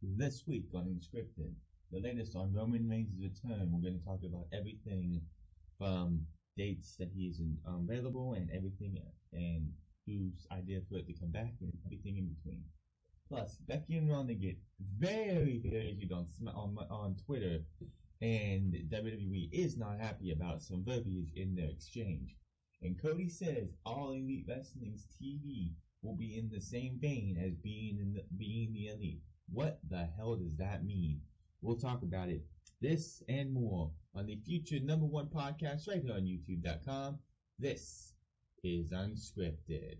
This week on UnScripted, the latest on Roman Reigns' return. We're going to talk about everything from dates that he's available and everything, and whose idea for it to come back and everything in between. Plus, Becky and Ronda get very heated on Twitter, and WWE is not happy about some verbiage in their exchange. And Cody says All Elite Wrestling's TV will be in the same vein as being the Elite. What the hell does that mean? We'll talk about it. This and more on the future #1 podcast right here on YouTube.com. This is Unscripted.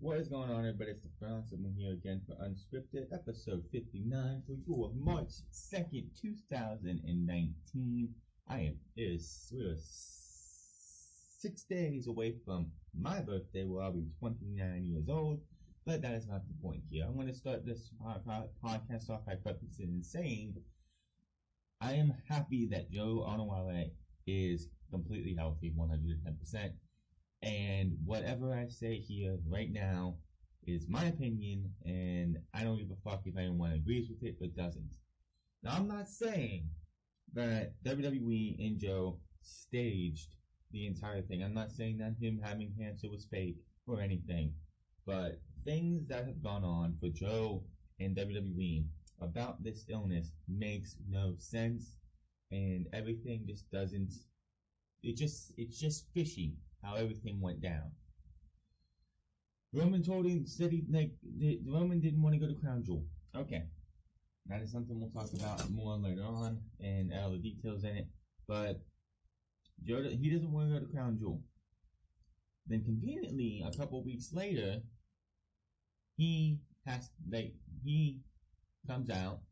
What is going on, everybody? It's the France, and we're here again for Unscripted, episode 59 for you of March 2nd, 2019. We're 6 days away from my birthday, where I'll be 29 years old, but that is not the point here. I want to start this podcast off by prefacing and saying I am happy that Joe Onowale is completely healthy, 110%. And whatever I say here right now is my opinion, and I don't give a fuck if anyone agrees with it or doesn't. Now, I'm not saying that WWE and Joe staged the entire thing. I'm not saying that him having cancer was fake or anything. But things that have gone on for Joe and WWE about this illness makes no sense, and everything just doesn't. It's just fishy how everything went down. Roman said Roman didn't want to go to Crown Jewel. Okay, that is something we'll talk about more later on and all the details in it. But Joe, he doesn't want to go to Crown Jewel. Then conveniently, a couple weeks later, he comes out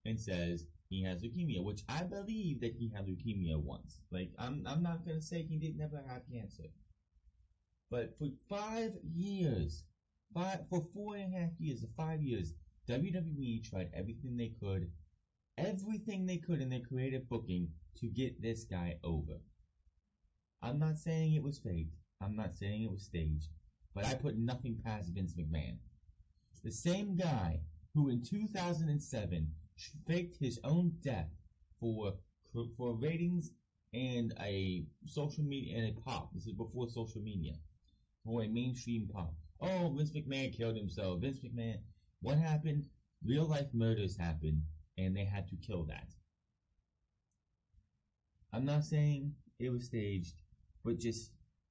and says he has leukemia, which I believe that he had leukemia once. I'm not gonna say he didn't never have cancer, but for 5 years, for 4.5 years to 5 years, WWE tried everything they could in their creative booking to get this guy over. I'm not saying it was faked. I'm not saying it was staged, but I put nothing past Vince McMahon, the same guy who in 2007 faked his own death for ratings and a social media and a pop. This is before social media. For a mainstream pop. Oh, Vince McMahon killed himself. Vince McMahon. What happened? Real life murders happened, and they had to kill that. I'm not saying it was staged, but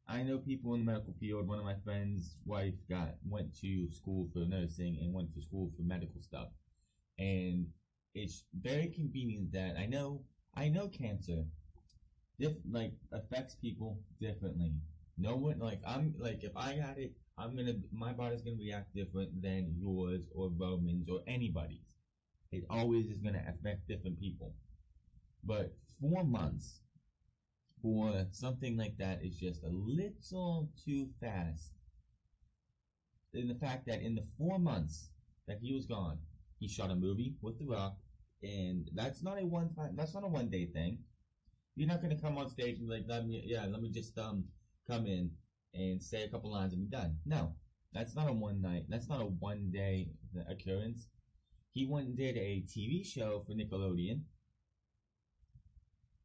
I know people in the medical field. One of my friends' wife went to school for nursing and went to school for medical stuff, and it's very convenient that I know cancer affects people differently. No one, if I got it, my body's gonna react different than yours or Roman's or anybody's. It always is gonna affect different people. But 4 months for something like that is just a little too fast. In the fact that in the 4 months that he was gone, he shot a movie with The Rock, and that's not a one day thing. You're not gonna come on stage and be like, let me just come in and say a couple lines and be done. No, that's not a one day occurrence. He went and did a TV show for Nickelodeon,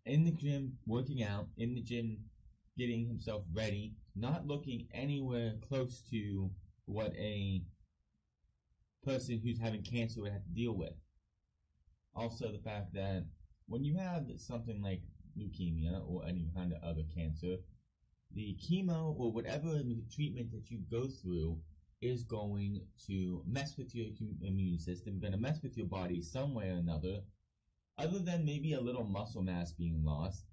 in the gym, working out, in the gym, getting himself ready, not looking anywhere close to what a person who's having cancer would have to deal with. Also, the fact that when you have something like leukemia or any kind of other cancer, the chemo or whatever treatment that you go through is going to mess with your immune system, going to mess with your body some way or another. Other than maybe a little muscle mass being lost,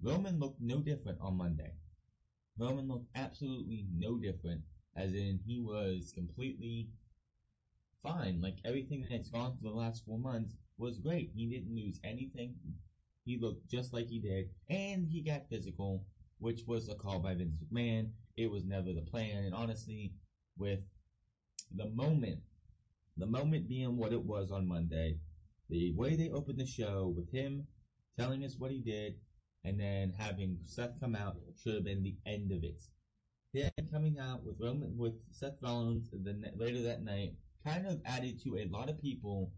Roman looked no different on Monday. Roman looked absolutely no different as in he was completely fine. Like everything that's gone for the last 4 months was great. He didn't lose anything. He looked just like he did, and he got physical, which was a call by Vince McMahon. It was never the plan, and honestly, with the moment being what it was on Monday, the way they opened the show with him telling us what he did, and then having Seth come out should have been the end of it. Then coming out with Seth Rollins later that night kind of added to a lot of people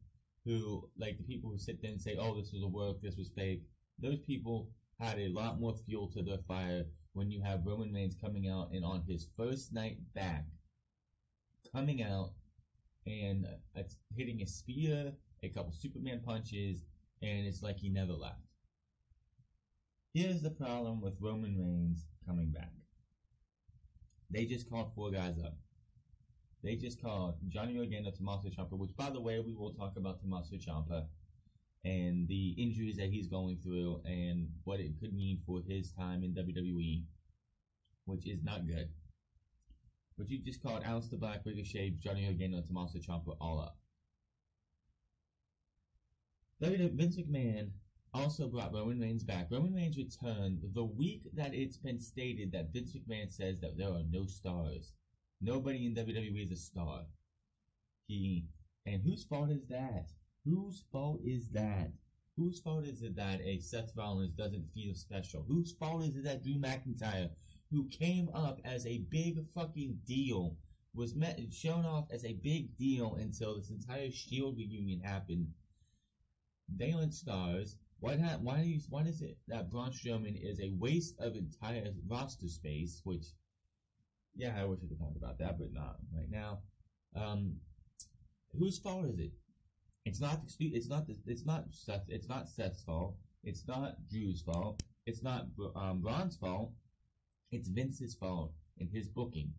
who, like the people who sit there and say, oh, this was a work, this was fake. Those people had a lot more fuel to their fire when you have Roman Reigns coming out and on his first night back, coming out and hitting a spear, a couple Superman punches, and it's like he never left. Here's the problem with Roman Reigns coming back. They just called 4 guys up. They just called Johnny Gargano, Tommaso Ciampa, which, by the way, we will talk about Tommaso Ciampa and the injuries that he's going through and what it could mean for his time in WWE, which is not good. But you just called Aleister Black, Ricochet, Johnny Gargano, and Tommaso Ciampa all up. Vince McMahon also brought Roman Reigns back. Roman Reigns returned the week that it's been stated that Vince McMahon says that there are no stars. Nobody in WWE is a star. And whose fault is that? Whose fault is that? Whose fault is it that a Seth Rollins doesn't feel special? Whose fault is it that Drew McIntyre, who came up as a big fucking deal, was shown off as a big deal until this entire Shield reunion happened? They aren't stars. Why is it that Braun Strowman is a waste of entire roster space? Which, yeah, I wish we could talk about that, but not right now. Whose fault is it? It's not Seth's fault. It's not Drew's fault. It's not Braun's fault. It's Vince's fault in his booking.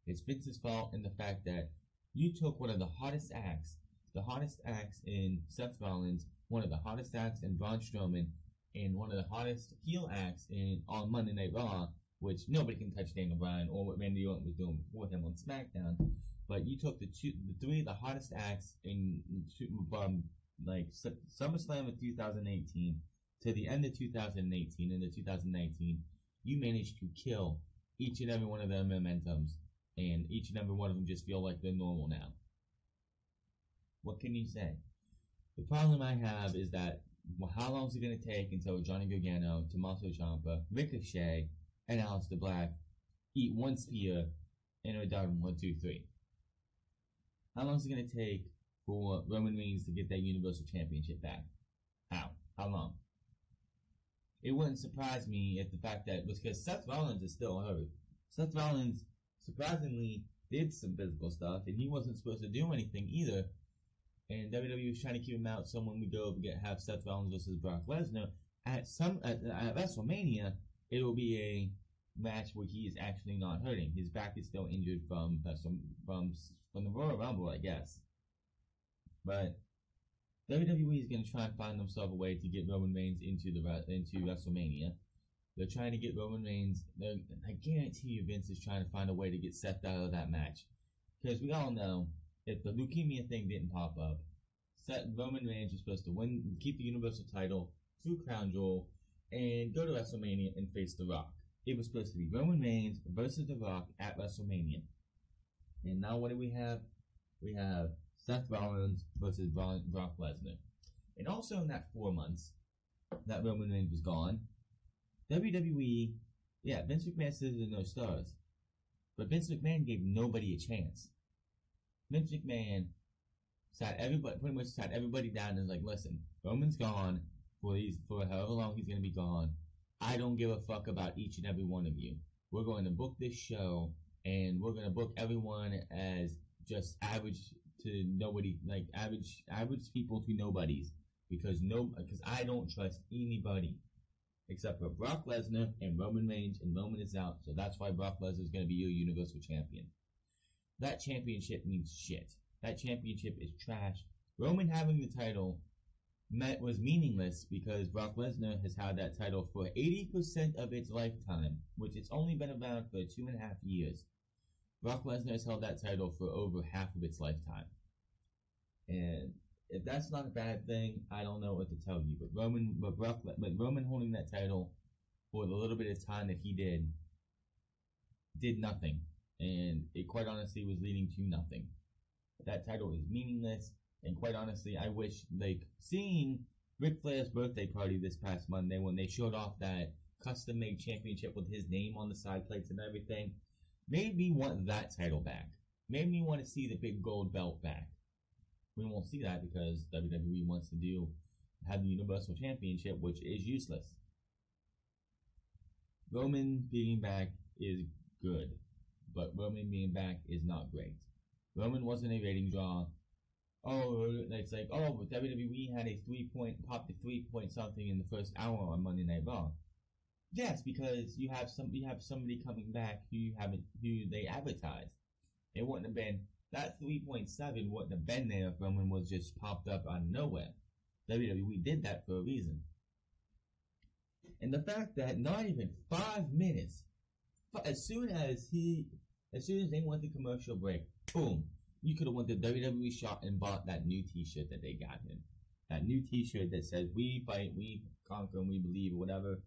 It's Vince's fault in the fact that you took one of the hottest acts in Seth Rollins, one of the hottest acts in Braun Strowman, and one of the hottest heel acts on Monday Night Raw, which nobody can touch Daniel Bryan or what Randy Orton was doing before him on SmackDown. But you took the 3 of the hottest acts in like SummerSlam of 2018 to the end of 2018 into 2019. You managed to kill each and every one of their momentums, and each and every one of them just feel like they're normal now. What can you say? The problem I have is that how long is it going to take until Johnny Gargano, Tommaso Ciampa, Ricochet, and Aleister Black eat one spear and are done 1, 2, 3? How long is it going to take for Roman Reigns to get that Universal Championship back? How long? It wouldn't surprise me if the fact that was because Seth Rollins is still hurt. Seth Rollins surprisingly did some physical stuff, and he wasn't supposed to do anything either. And WWE was trying to keep him out, so when we go have Seth Rollins versus Brock Lesnar at WrestleMania, it will be a match where he is actually not hurting. His back is still injured from the Royal Rumble, I guess. But WWE is going to try and find themselves a way to get Roman Reigns into WrestleMania. They're trying to get Roman Reigns. I guarantee you, Vince is trying to find a way to get Seth out of that match, because we all know if the leukemia thing didn't pop up, Roman Reigns was supposed to keep the Universal title through Crown Jewel, and go to WrestleMania and face The Rock. It was supposed to be Roman Reigns versus The Rock at WrestleMania. And now what do we have? We have Seth Rollins versus Brock Lesnar. And also in that 4 months that Roman Reigns was gone, WWE, Vince McMahon said there are no stars. But Vince McMahon gave nobody a chance. Vince McMahon pretty much sat everybody down and was like, listen, Roman's gone for however long he's going to be gone. I don't give a fuck about each and every one of you. We're going to book this show, and we're going to book everyone as just average to nobody, like average people to nobodies, because I don't trust anybody except for Brock Lesnar and Roman Reigns, and Roman is out, so that's why Brock Lesnar is going to be your Universal Champion. That championship means shit. That championship is trash. Roman having the title was meaningless because Brock Lesnar has had that title for 80% of its lifetime, which it's only been around for 2.5 years. Brock Lesnar has held that title for over half of its lifetime. And if that's not a bad thing, I don't know what to tell you. But Roman holding that title for the little bit of time that he did nothing. And it quite honestly was leading to nothing. That title is meaningless. And quite honestly, I wish, like, seeing Ric Flair's birthday party this past Monday when they showed off that custom-made championship with his name on the side plates and everything, made me want that title back. Made me want to see the big gold belt back. We won't see that because WWE wants to have the Universal Championship, which is useless. Roman being back is good, but Roman being back is not great. Roman wasn't a rating draw. Oh, it's like, oh, but WWE had a popped a 3 point something in the first hour on Monday Night Raw. Yes, because you have somebody coming back who they advertised. It wouldn't have been, that 3.7 wouldn't have been there if Roman was just popped up out of nowhere. WWE did that for a reason. And the fact that not even 5 minutes, as soon as they went to commercial break, boom, you could have went to WWE shop and bought that new t-shirt that they got him. That new t-shirt that says, we fight, we conquer, and we believe, or whatever.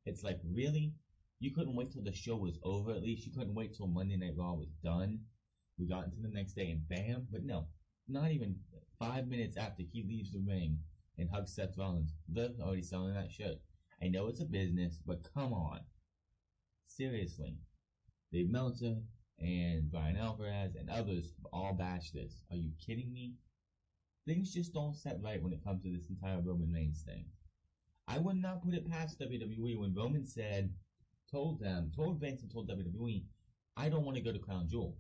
It's like, really? You couldn't wait till the show was over at least? You couldn't wait till Monday Night Raw was done? We got into the next day and bam? But no, not even 5 minutes after he leaves the ring and hugs Seth Rollins, they're already selling that shirt. I know it's a business, but come on. Seriously. Dave Meltzer and Brian Alvarez and others all bashed this. Are you kidding me? Things just don't set right when it comes to this entire Roman Reigns thing. I would not put it past WWE when Roman told Vince and told WWE, I don't want to go to Crown Jewel.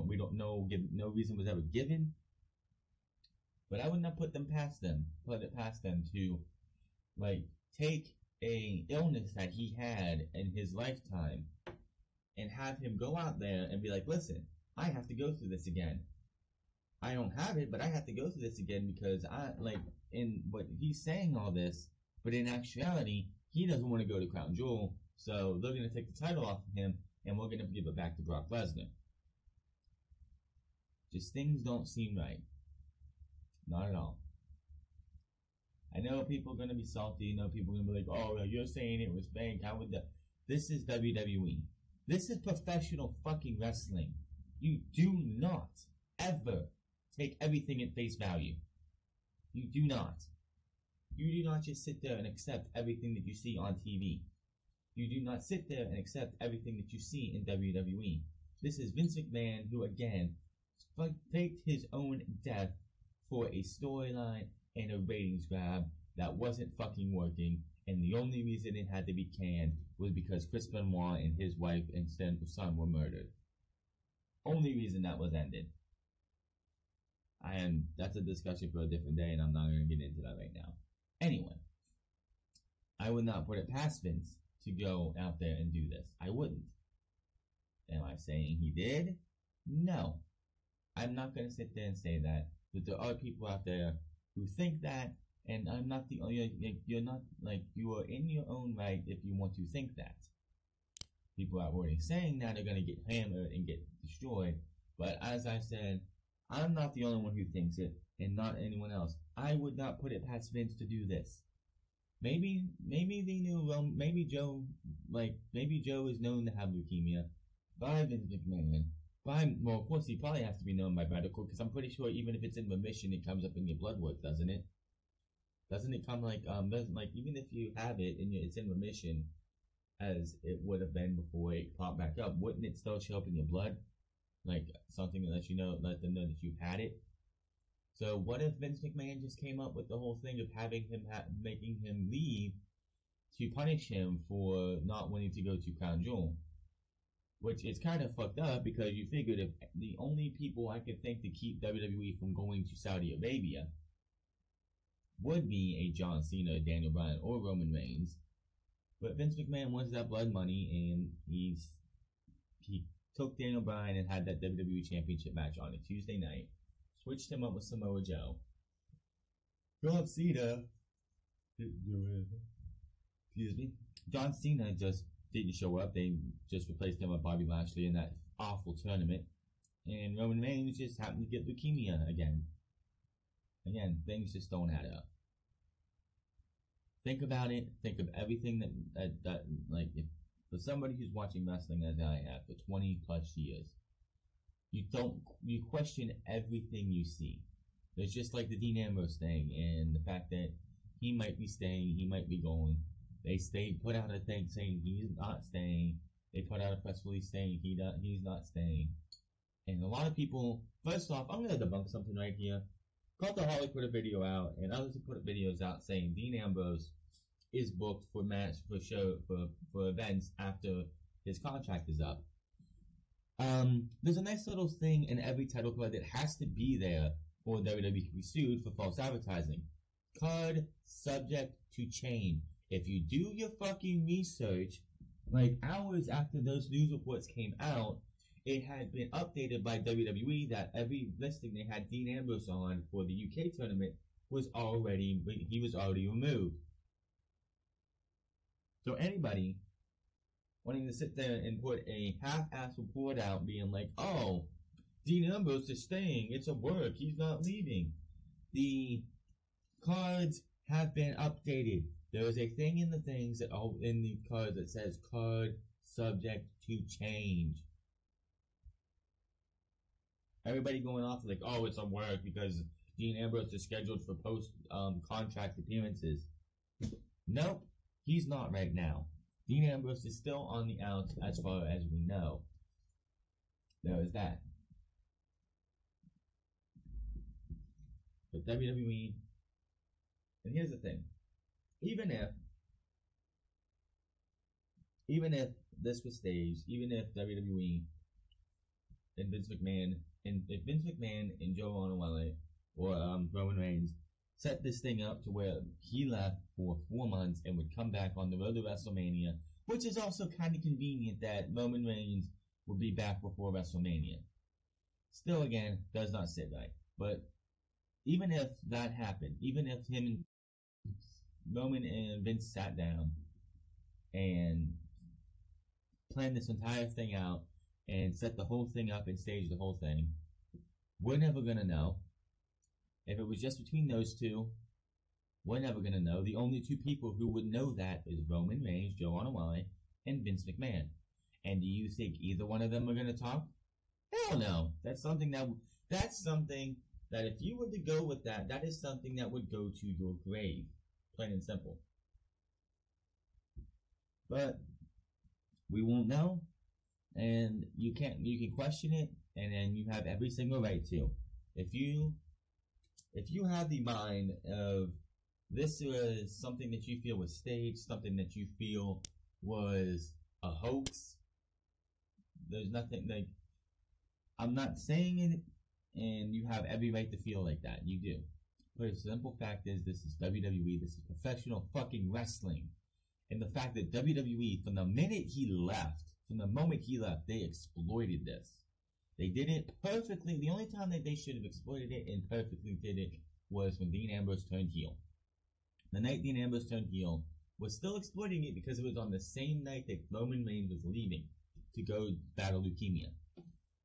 We don't know, no reason was ever given. But I would not put it past them to, like, take a illness that he had in his lifetime and have him go out there and be like, listen, I have to go through this again. I don't have it, but I have to go through this again because but he's saying all this, but in actuality, he doesn't want to go to Crown Jewel, so they're going to take the title off of him, and we're going to give it back to Brock Lesnar. Just things don't seem right. Not at all. I know people are going to be salty. I know people are going to be like, oh, you're saying it was fake. How would This is WWE. This is professional fucking wrestling. You do not ever take everything at face value. You do not. You do not just sit there and accept everything that you see on TV. You do not sit there and accept everything that you see in WWE. This is Vince McMahon who, again, faked his own death for a storyline and a ratings grab that wasn't fucking working, and the only reason it had to be canned was because Chris Benoit and his wife and son were murdered. Only reason that was ended. That's a discussion for a different day, and I'm not going to get into that right now. Anyway, I would not put it past Vince to go out there and do this. I wouldn't. Am I saying he did? No. I'm not going to sit there and say that, but there are people out there who think that, and I'm not the only, you're not, like, you are in your own right if you want to think that. People out already saying that are going to get hammered and get destroyed, but as I said, I'm not the only one who thinks it, and not anyone else. I would not put it past Vince to do this. Maybe they knew, maybe Joe is known to have leukemia by Vince McMahon. Well, of course, he probably has to be known by medical, because I'm pretty sure even if it's in remission, it comes up in your blood work, doesn't it? Doesn't it come even if you have it and it's in remission, as it would have been before it popped back up, wouldn't it still show up in your blood? Like, something that let them know that you've had it? So what if Vince McMahon just came up with the whole thing of making him leave to punish him for not wanting to go to Crown Jewel? Which is kind of fucked up, because you figured if the only people I could think to keep WWE from going to Saudi Arabia would be a John Cena, Daniel Bryan, or Roman Reigns. But Vince McMahon wants that blood money, and he took Daniel Bryan and had that WWE Championship match on a Tuesday night. Switched him up with Samoa Joe. John Cena, John Cena just didn't show up. They just replaced him with Bobby Lashley in that awful tournament, and Roman Reigns just happened to get leukemia again. Again, things just don't add up. Think about it. Think of everything that like, if, for somebody who's watching wrestling as I have for 20 plus years, you question everything you see. It's just like the Dean Ambrose thing and the fact that he might be staying, he might be going. They put out a thing saying he's not staying. They put out a press release saying he's not staying. And a lot of people, first off, I'm going to debunk something right here. Cultaholic put a video out, and others have put videos out saying Dean Ambrose is booked for events after his contract is up. There's a nice little thing in every title card that has to be there for WWE to be sued for false advertising. Card subject to change. If you do your fucking research, like hours after those news reports came out, it had been updated by WWE that every listing they had Dean Ambrose on for the UK tournament was already removed. So anybody wanting to sit there and put a half-assed report out being like, oh, Dean Ambrose is staying, it's a work, he's not leaving. The cards have been updated. There is a thing in the things that in the cards that says card subject to change. Everybody going off like, oh, it's a work because Dean Ambrose is scheduled for post-contract appearances. Nope, he's not right now. Dean Ambrose is still on the outs as far as we know. There is that. But WWE, and here's the thing, even if this was staged, even if WWE and Vince McMahon and Joe Onowale or Roman Reigns set this thing up to where he left for 4 months and would come back on the road to WrestleMania, which is also kind of convenient that Roman Reigns will be back before WrestleMania. Still, again, does not sit right. But even if that happened, even if him and Roman and Vince sat down and planned this entire thing out and set the whole thing up and staged the whole thing, we're never going to know. If it was just between those two, we're never going to know. The only two people who would know that is Roman Reigns, Joe Onowale, and Vince McMahon. And do you think either one of them are going to talk? Hell no. That's something that if you were to go with that is something that would go to your grave. Plain and simple. But we won't know, and you can question it, and then you have every single right to. If you have the mind of this was something that you feel was staged, something that you feel was a hoax, there's nothing like, I'm not saying it, and you have every right to feel like that. You do. But the simple fact is, this is WWE, this is professional fucking wrestling. And the fact that WWE, from the moment he left, they exploited this. They did it perfectly. The only time that they should have exploited it and perfectly did it was when Dean Ambrose turned heel. The night Dean Ambrose turned heel was still exploiting it because it was on the same night that Roman Reigns was leaving to go battle leukemia.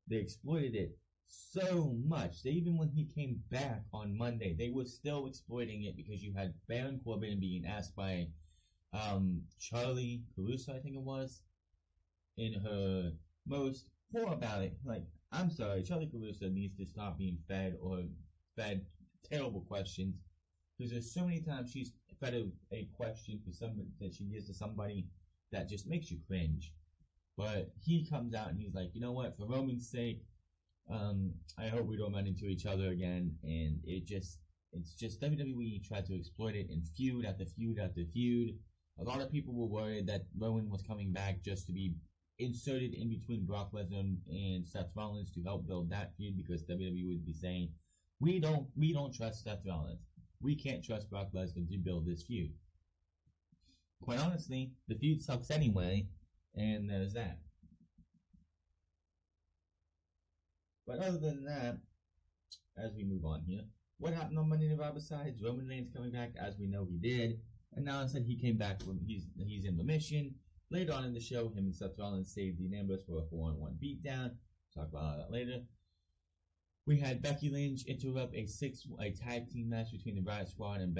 They exploited it so much that even when he came back on Monday, they were still exploiting it because you had Baron Corbin being asked by Charlie Caruso, I think it was, in her most poor about it. Like, I'm sorry, Charlie Caruso needs to stop being fed terrible questions, because there's so many times she's fed a question for somebody that she gives to somebody that just makes you cringe. But he comes out and he's like, you know what, for Roman's sake, I hope we don't run into each other again. And it's just WWE tried to exploit it in feud after feud after feud. A lot of people were worried that Roman was coming back just to be inserted in between Brock Lesnar and Seth Rollins to help build that feud, because WWE would be saying, we don't trust Seth Rollins. We can't trust Brock Lesnar to build this feud. Quite honestly, the feud sucks anyway, and there's that. But other than that, as we move on here, what happened on Monday Night Raw besides Roman Reigns coming back? As we know, he did. And now instead he came back when he's in remission. Later on in the show, him and Seth Rollins saved Dean Ambrose for a 4-on-1 beatdown. Talk about that later. We had Becky Lynch interrupt a tag team match between the Riot Squad and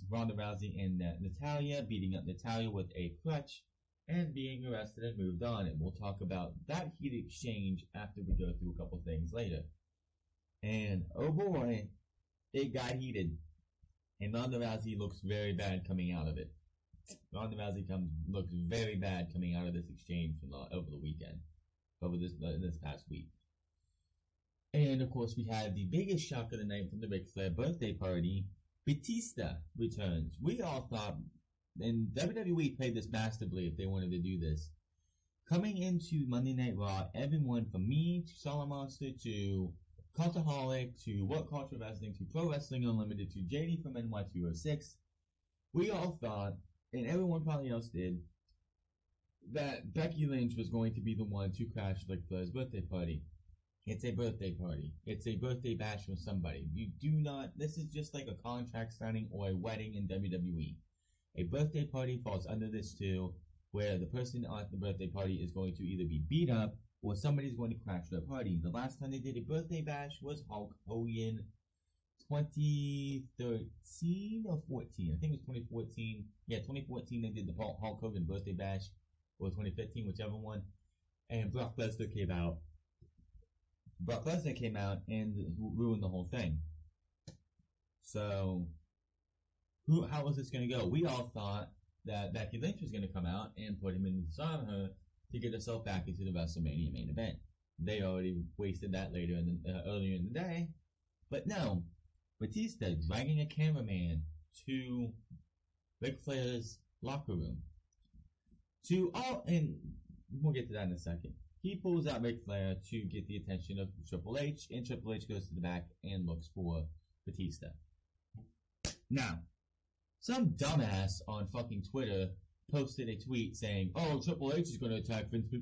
Ronda Rousey and Natalya, beating up Natalya with a crutch and being arrested and moved on. And we'll talk about that heated exchange after we go through a couple things later. And oh boy, it got heated. And Ronda Rousey looks very bad coming out of it. Ronda Rousey looks very bad coming out of this exchange over the weekend, over this past week. And of course, we had the biggest shock of the night from the Ric Flair birthday party. Batista returns. We all thought, and WWE played this masterfully if they wanted to do this. Coming into Monday Night Raw, everyone from me to Solid Monster to Cultaholic to What Culture Wrestling to Pro Wrestling Unlimited to JD from NY206, we all thought, and everyone probably else did, that Becky Lynch was going to be the one to crash Ric Flair's birthday party. It's a birthday party. It's a birthday bash from somebody. You do not, this is just like a contract signing or a wedding in WWE. A birthday party falls under this too, where the person at the birthday party is going to either be beat up or somebody's going to crash their party. The last time they did a birthday bash was Hulk Hogan 2013 or 14. I think it was 2014. Yeah, 2014 they did the Hulk Hogan birthday bash, or 2015, whichever one. And Brock Lesnar came out. Brock Lesnar came out and ruined the whole thing. So, how was this going to go? We all thought that Becky Lynch was going to come out and put him inside of her to get herself back into the WrestleMania main event. They already wasted that earlier in the day. But no, Batista dragging a cameraman to Ric Flair's locker room. And we'll get to that in a second. He pulls out Ric Flair to get the attention of Triple H, and Triple H goes to the back and looks for Batista. Now, some dumbass on fucking Twitter posted a tweet saying, "Oh, Triple H is going to attack Vince.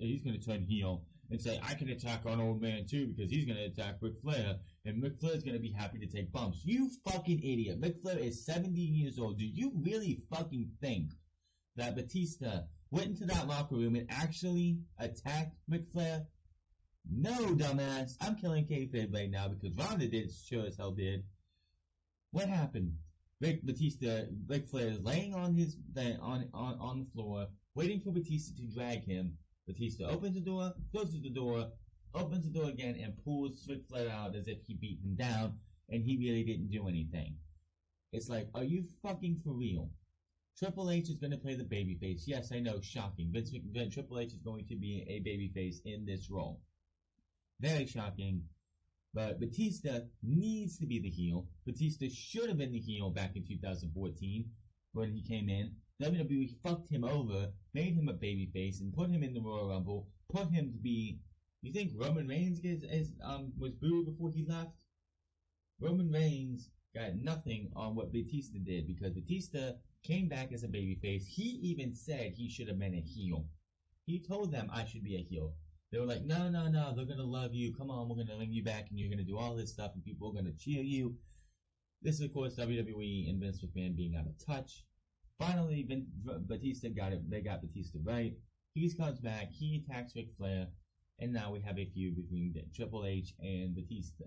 He's going to turn heel and say I can attack on Old Man too because he's going to attack Ric Flair, and Ric Flair's going to be happy to take bumps." You fucking idiot! Ric Flair is 70 years old. Do you really fucking think that Batista went into that locker room and actually attacked Ric Flair? No, dumbass. I'm killing kayfabe right now because Ronda did, sure as hell did. What happened? Ric Flair is laying on on the floor, waiting for Batista to drag him. Batista opens the door, closes the door, opens the door again, and pulls Ric Flair out as if he beat him down, and he really didn't do anything. It's like, are you fucking for real? Triple H is going to play the babyface. Yes, I know, shocking. Triple H is going to be a babyface in this role. Very shocking. But Batista needs to be the heel. Batista should have been the heel back in 2014 when he came in. WWE fucked him over, made him a babyface, and put him in the Royal Rumble. Put him to be. You think Roman Reigns was booed before he left? Roman Reigns got nothing on what Batista did because Batista came back as a babyface. He even said he should have been a heel. He told them I should be a heel. They were like, no, they're going to love you. Come on, we're going to bring you back and you're going to do all this stuff and people are going to cheer you. This is, of course, WWE and Vince McMahon being out of touch. Finally, Batista got it. They got Batista right. He comes back. He attacks Ric Flair. And now we have a feud between Triple H and Batista.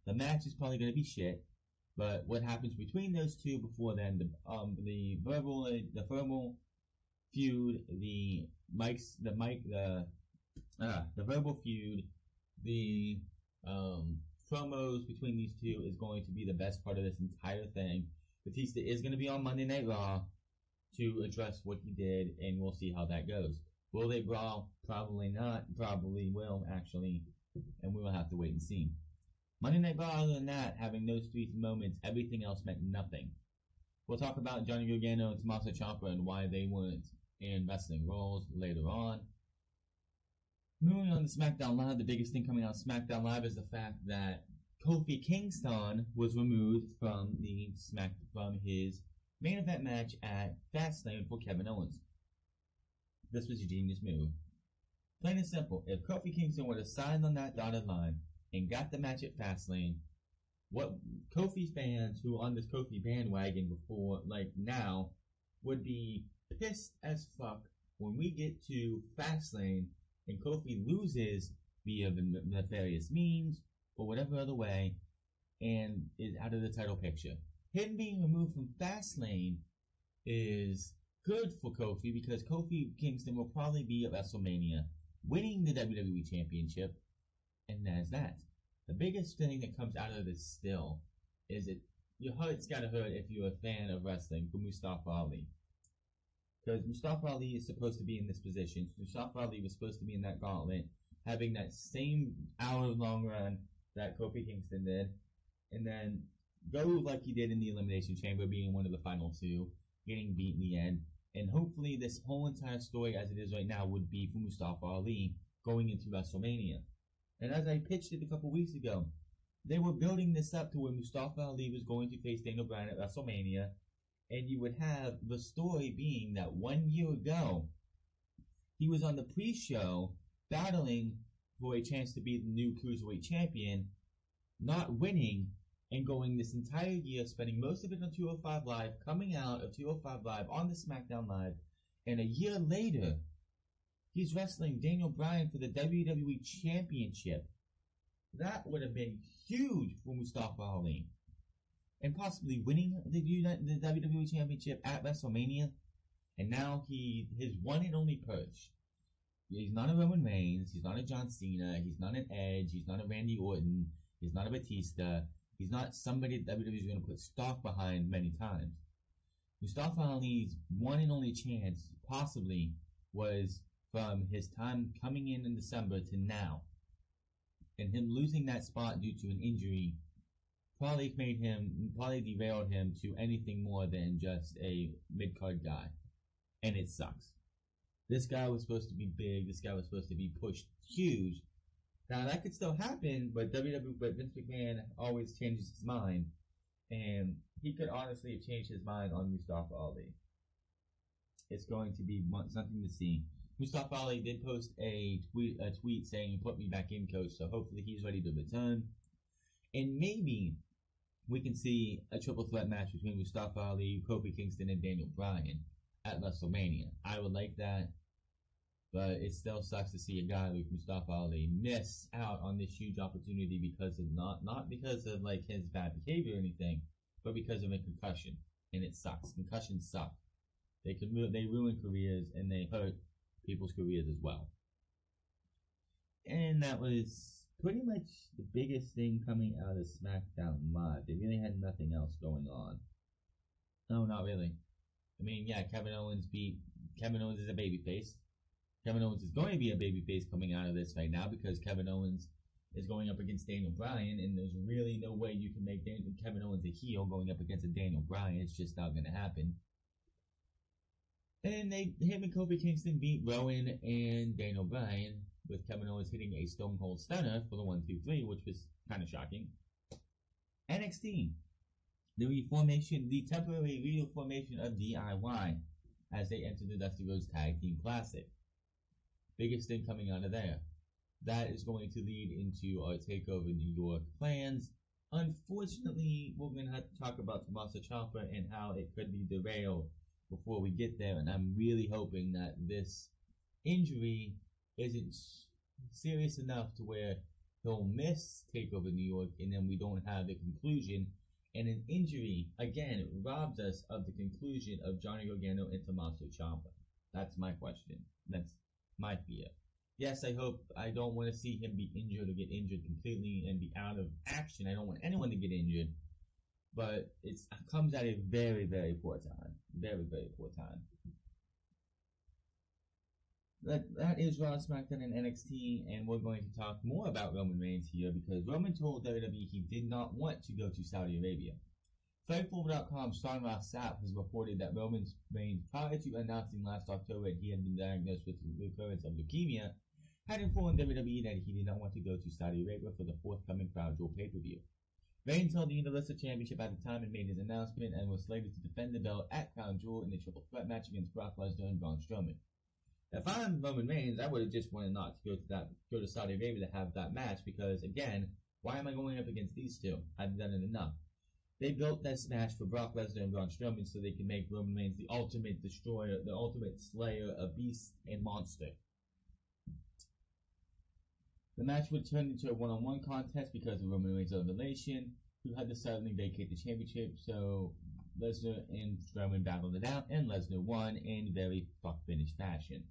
The match is probably going to be shit. But what happens between those two before then, the verbal feud, the verbal feud, the promos between these two is going to be the best part of this entire thing. Batista is going to be on Monday Night Raw to address what he did, and we'll see how that goes. Will they brawl? Probably not. Probably will, actually. And we will have to wait and see. Monday Night Raw, other than that, having those three moments, everything else meant nothing. We'll talk about Johnny Gargano and Tommaso Ciampa and why they weren't in wrestling roles later on. Moving on to SmackDown Live, the biggest thing coming out of SmackDown Live is the fact that Kofi Kingston was removed from his main event match at Fastlane for Kevin Owens. This was a genius move. Plain and simple, if Kofi Kingston would have signed on that dotted line and got the match at Fastlane, what Kofi fans who are on this Kofi bandwagon before, like now, would be pissed as fuck when we get to Fastlane and Kofi loses via the nefarious means or whatever other way, and is out of the title picture. Him being removed from Fastlane is good for Kofi because Kofi Kingston will probably be at WrestleMania winning the WWE Championship, and that's that. The biggest thing that comes out of this still is it your heart's gotta hurt if you're a fan of wrestling for Mustafa Ali. Because Mustafa Ali is supposed to be in this position. Mustafa Ali was supposed to be in that gauntlet, having that same hour-long run that Kofi Kingston did, and then go like he did in the Elimination Chamber, being one of the final two, getting beat in the end. And hopefully this whole entire story as it is right now would be for Mustafa Ali going into WrestleMania. And as I pitched it a couple weeks ago, they were building this up to where Mustafa Ali was going to face Daniel Bryan at WrestleMania, and you would have the story being that 1 year ago, he was on the pre-show battling for a chance to be the new Cruiserweight Champion, not winning, and going this entire year, spending most of it on 205 Live, coming out of 205 Live on the SmackDown Live, and a year later, he's wrestling Daniel Bryan for the WWE Championship. That would have been huge for Mustafa Ali. And possibly winning the WWE Championship at WrestleMania. And now his one and only push. He's not a Roman Reigns. He's not a John Cena. He's not an Edge. He's not a Randy Orton. He's not a Batista. He's not somebody that WWE is going to put stock behind many times. Mustafa Ali's one and only chance, possibly, was from his time coming in December to now. And him losing that spot due to an injury probably derailed him to anything more than just a mid-card guy. And it sucks. This guy was supposed to be big. This guy was supposed to be pushed huge. Now that could still happen, but Vince McMahon always changes his mind. And he could honestly have changed his mind on Mustafa Ali. It's going to be something to see. Mustafa Ali did post a tweet saying, "Put me back in, coach," so hopefully he's ready to return. And maybe we can see a triple threat match between Mustafa Ali, Kofi Kingston, and Daniel Bryan at WrestleMania. I would like that, but it still sucks to see a guy like Mustafa Ali miss out on this huge opportunity because of not because of like his bad behavior or anything, but because of a concussion. And it sucks. Concussions suck. They ruin careers and they hurt people's careers as well. And that was pretty much the biggest thing coming out of SmackDown Live. They really had nothing else going on. No, not really. I mean, yeah, Kevin Owens is a babyface. Kevin Owens is going to be a babyface coming out of this right now because Kevin Owens is going up against Daniel Bryan, and there's really no way you can make Kevin Owens a heel going up against a Daniel Bryan. It's just not going to happen. And him and Kofi Kingston beat Rowan and Daniel Bryan, with Kevin Owens hitting a Stone Cold Stunner for the 1-2-3, which was kind of shocking. NXT, the temporary reformation of DIY as they enter the Dusty Rhodes Tag Team Classic. Biggest thing coming out of there. That is going to lead into our TakeOver New York plans. Unfortunately, we're going to have to talk about Tommaso Ciampa and how it could be derailed before we get there, and I'm really hoping that this injury isn't serious enough to where he'll miss TakeOver New York and then we don't have the conclusion, and an injury, again, robs us of the conclusion of Johnny Gargano and Tommaso Ciampa. That's my question. That's my fear. Yes, I don't want to see him be injured or get injured completely and be out of action. I don't want anyone to get injured. But it comes at a very, very poor time. Very, very poor time. That is Raw, SmackDown, and NXT, and we're going to talk more about Roman Reigns here because Roman told WWE he did not want to go to Saudi Arabia. FightForward.com's Sean Ross Sapp has reported that Roman Reigns, prior to announcing last October that he had been diagnosed with recurrence of leukemia, had informed WWE that he did not want to go to Saudi Arabia for the forthcoming Crown Jewel pay-per-view. Reigns held the Universal Championship at the time and made his announcement and was slated to defend the belt at Crown Jewel in a triple threat match against Brock Lesnar and Braun Strowman. If I'm Roman Reigns, I would have just wanted not to go to Saudi Arabia to have that match because, again, why am I going up against these two? I've done it enough. They built this match for Brock Lesnar and Braun Strowman so they can make Roman Reigns the ultimate destroyer, the ultimate slayer of beast and monster. The match would turn into a one-on-one contest because of Roman Reigns' elimination, who had to suddenly vacate the championship, so Lesnar and Roman battled it out, and Lesnar won in very fuck-finish fashion.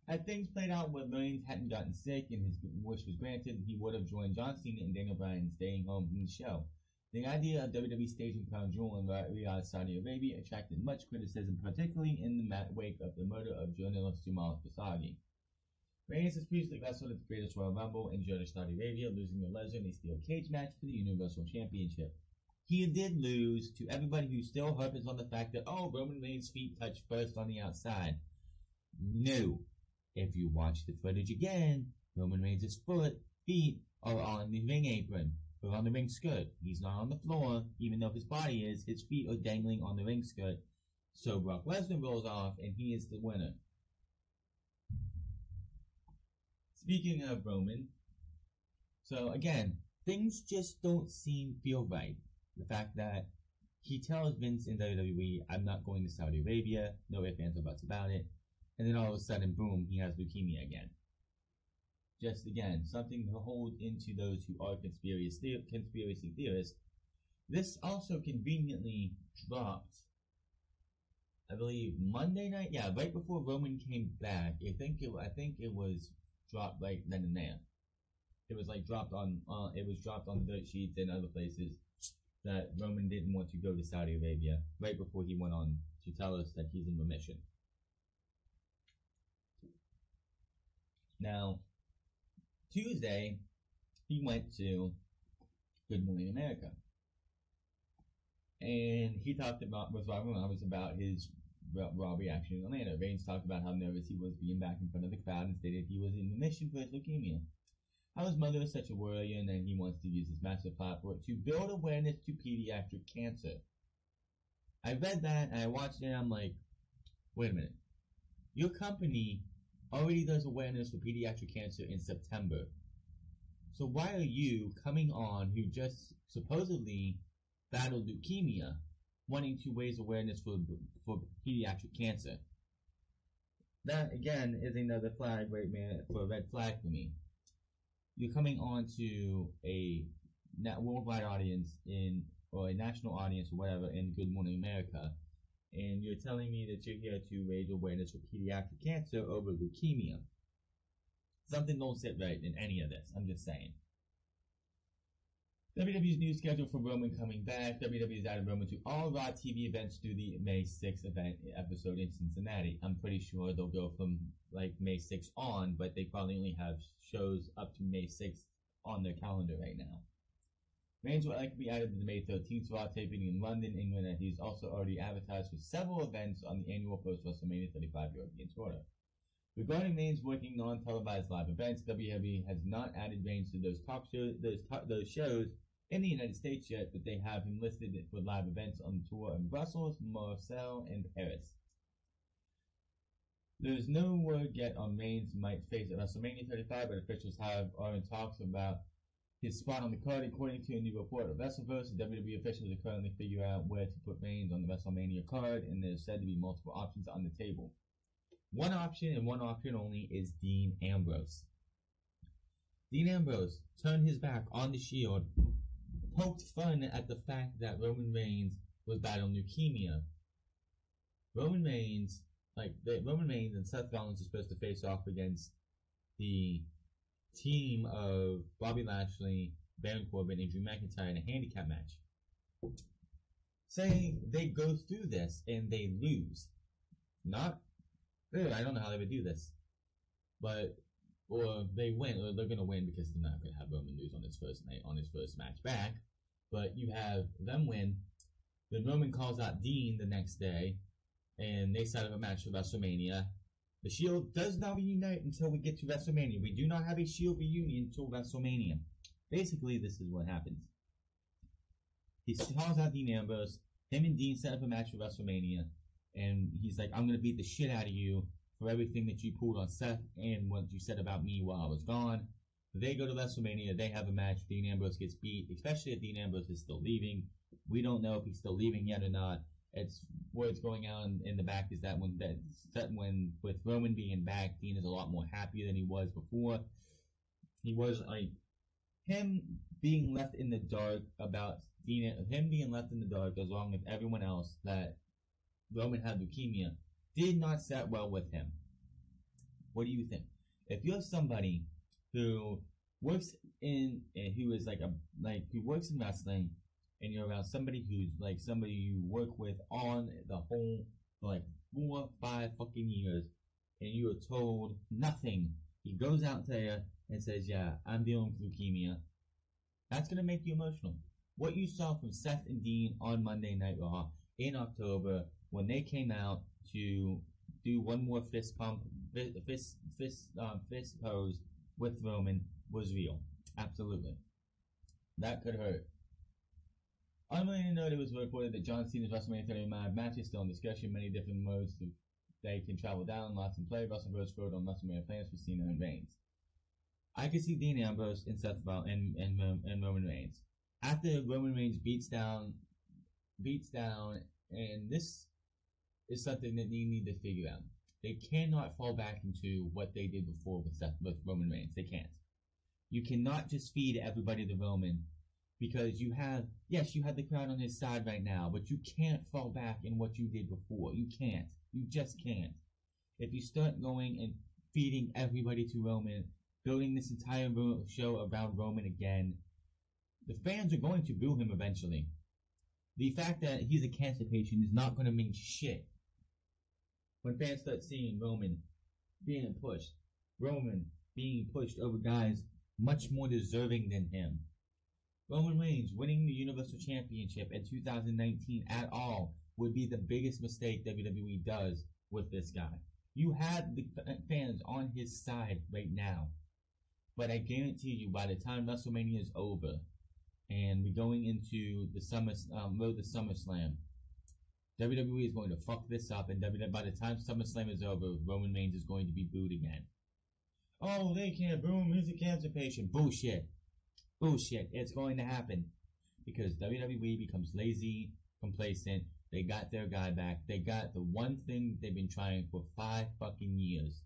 Had things played out where Reigns hadn't gotten sick and his wish was granted, he would have joined John Cena and Daniel Bryan staying home from the show. The idea of WWE staging Crown Jewel in Riyadh, Saudi Arabia attracted much criticism, particularly in the wake of the murder of journalist Jamal Khashoggi. Reigns has previously wrestled at the Greatest Royal Rumble in Jeddah, Saudi Arabia, losing to Lesnar in a steel cage match for the Universal Championship. He did lose to everybody who still harps on the fact that, oh, Roman Reigns' feet touched first on the outside. No. If you watch the footage again, Roman Reigns' feet are on the ring apron, or on the ring skirt. He's not on the floor, even though his body is. His feet are dangling on the ring skirt. So Brock Lesnar rolls off, and he is the winner. Speaking of Roman, so again, things just don't feel right. The fact that he tells Vince in WWE, I'm not going to Saudi Arabia, no ifs, ands, or buts about it. And then all of a sudden, boom, he has leukemia again. Just again, something to hold into those who are conspiracy theorists. This also conveniently dropped, I believe, Monday night. Yeah, right before Roman came back. I think it was dropped right then and there. It was like dropped on the dirt sheets and other places that Roman didn't want to go to Saudi Arabia right before he went on to tell us that he's in remission. Now, Tuesday, he went to Good Morning America. And he talked about his raw reaction in Atlanta. Reigns talked about how nervous he was being back in front of the crowd and stated he was in remission for his leukemia. How his mother is such a warrior and that he wants to use his massive platform to build awareness to pediatric cancer. I read that and I watched it and I'm like, wait a minute. Your company already does awareness for pediatric cancer in September. So why are you coming on, who just supposedly battled leukemia, wanting to raise awareness for pediatric cancer? That again is another flag, right, man, for a red flag for me. You're coming on to a worldwide audience or a national audience or whatever in Good Morning America, and you're telling me that you're here to raise awareness for pediatric cancer over leukemia. Something don't sit right in any of this. I'm just saying. WWE's new schedule for Roman coming back. WWE has added Roman to all Raw TV events through the May 6th episode in Cincinnati. I'm pretty sure they'll go from like May 6th on, but they probably only have shows up to May 6th on their calendar right now. Reigns will likely be added to the May 13th Raw taping in London, England, and he's also already advertised for several events on the annual post-WrestleMania 35 European tour. Regarding Reigns working non-televised live events, WWE has not added Reigns to those shows in the United States yet, but they have him listed for live events on the tour in Brussels, Marseille, and Paris. There's no word yet on Reigns might face at WrestleMania 35, but officials are in talks about his spot on the card. According to a new report of WrestleVerse, the WWE officials are currently figuring out where to put Reigns on the WrestleMania card, and there's said to be multiple options on the table. One option and one option only is Dean Ambrose. Dean Ambrose turned his back on the Shield, poked fun at the fact that Roman Reigns was battling leukemia. Roman Reigns and Seth Rollins are supposed to face off against the team of Bobby Lashley, Baron Corbin, and Drew McIntyre in a handicap match. Saying they go through this and they lose. I don't know how they would do this. Or they win, or they're going to win because they're not going to have Roman lose on his first night, on his first match back. But you have them win. Then Roman calls out Dean the next day, and they set up a match for WrestleMania. The Shield does not reunite until we get to WrestleMania. We do not have a Shield reunion until WrestleMania. Basically, this is what happens. He calls out Dean Ambrose. Him and Dean set up a match for WrestleMania. And he's like, I'm going to beat the shit out of you for everything that you pulled on Seth and what you said about me while I was gone. They go to WrestleMania. They have a match. Dean Ambrose gets beat, especially if Dean Ambrose is still leaving. We don't know if he's still leaving yet or not. What's going on in the back is that when with Roman being back, Dean is a lot more happier than he was before. He was like him being left in the dark about him being left in the dark as long as everyone else that Roman had leukemia did not set well with him. What do you think? If you're somebody who works in who is who works in wrestling, and you're around somebody who's like somebody you work with on the whole for like 4 or 5 fucking years, and you are told nothing, he goes out there and says, "Yeah, I'm dealing with leukemia." That's gonna make you emotional. What you saw from Seth and Dean on Monday Night Raw in October when they came out to do one more fist pose with Roman was real. Absolutely. That could hurt. On a note, it was reported that John Cena's WrestleMania 39 match is still in discussion. Many different modes they can travel down, lots in play. Russell Rose wrote on WrestleMania plans for Cena and Reigns. I could see Dean Ambrose and Seth Rollins and Roman Reigns. After Roman Reigns beats down, and this is something that you need to figure out. They cannot fall back into what they did before with Roman Reigns. They can't. You cannot just feed everybody to Roman, because you have the crowd on his side right now, but you can't fall back in what you did before. You can't. You just can't. If you start going and feeding everybody to Roman, building this entire show around Roman again, the fans are going to boo him eventually. The fact that he's a cancer patient is not going to mean shit. When fans start seeing Roman being pushed over guys much more deserving than him. Roman Reigns winning the Universal Championship in 2019 at all would be the biggest mistake WWE does with this guy. You have the fans on his side right now, but I guarantee you by the time WrestleMania is over and we're going into the road to SummerSlam, WWE is going to fuck this up, and by the time SummerSlam is over, Roman Reigns is going to be booed again. Oh, they can't boo him, he's a cancer patient. Bullshit. It's going to happen. Because WWE becomes lazy, complacent, they got their guy back, they got the one thing they've been trying for 5 fucking years.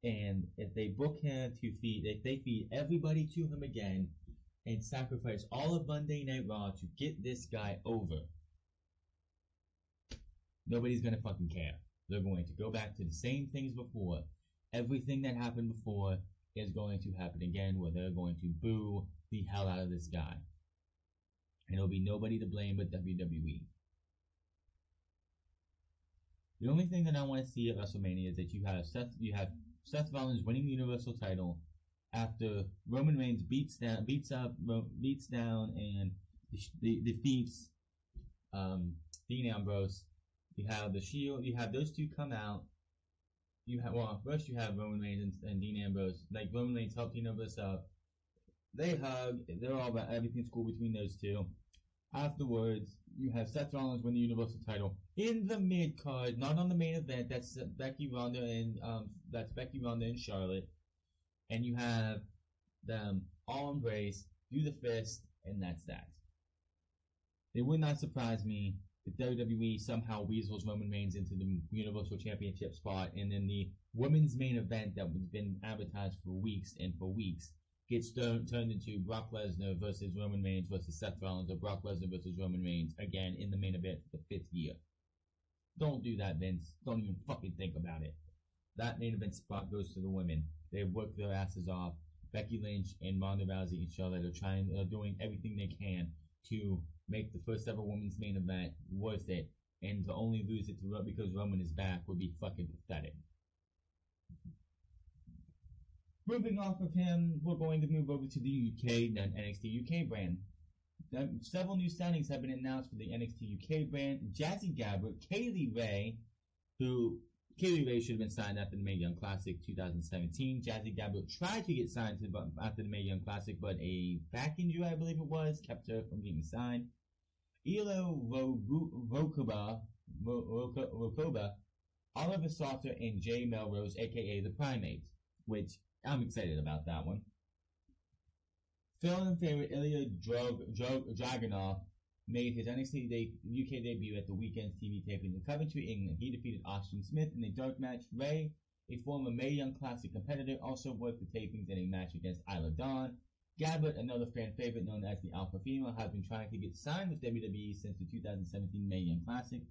And if they book him if they feed everybody to him again, and sacrifice all of Monday Night Raw to get this guy over, nobody's gonna fucking care. They're going to go back to the same things before. Everything that happened before is going to happen again, where they're going to boo the hell out of this guy. And there'll be nobody to blame but WWE. The only thing that I want to see at WrestleMania is that you have Seth Rollins winning the Universal title after Roman Reigns beats down and defeats Dean Ambrose. You have the Shield. You have those two come out. First you have Roman Reigns and Dean Ambrose. Like, Roman Reigns helped Dean Ambrose up. They hug. They're all about everything's cool between those two. Afterwards, you have Seth Rollins win the Universal title in the mid card, not on the main event. That's Becky Ronda and Charlotte. And you have them all embrace, do the fist, and that's that. It would not surprise me if WWE somehow weasels Roman Reigns into the Universal Championship spot, and then the women's main event that has been advertised for weeks gets turned into Brock Lesnar versus Roman Reigns versus Seth Rollins, or Brock Lesnar versus Roman Reigns again in the main event for the 5th year. Don't do that, Vince. Don't even fucking think about it. That main event spot goes to the women. They've worked their asses off. Becky Lynch and Ronda Rousey and Charlotte are doing everything they can to make the first ever women's main event worth it, and to only lose it because Roman is back would be fucking pathetic. Moving off of him, we're going to move over to the UK, the NXT UK brand. Several new signings have been announced for the NXT UK brand. Jazzy Gabert, Kaylee Ray should have been signed after the Mae Young Classic 2017. Jazzy Gabert tried to get signed after the Mae Young Classic, but a back injury, I believe it was, kept her from getting signed. Elo Rokoba, Oliver Sauter, and Jay Melrose, aka the Primates, which I'm excited about that one. Film favorite Ilya Dragunov made his NXT UK debut at the weekend's TV taping in Coventry, England. He defeated Austin Smith in a dark match. Ray a former Mae Young Classic competitor, also worked the tapings in a match against Isla Dawn. Gabbard, another fan favorite known as the Alpha Female, has been trying to get signed with WWE since the 2017 Mae Young Classic.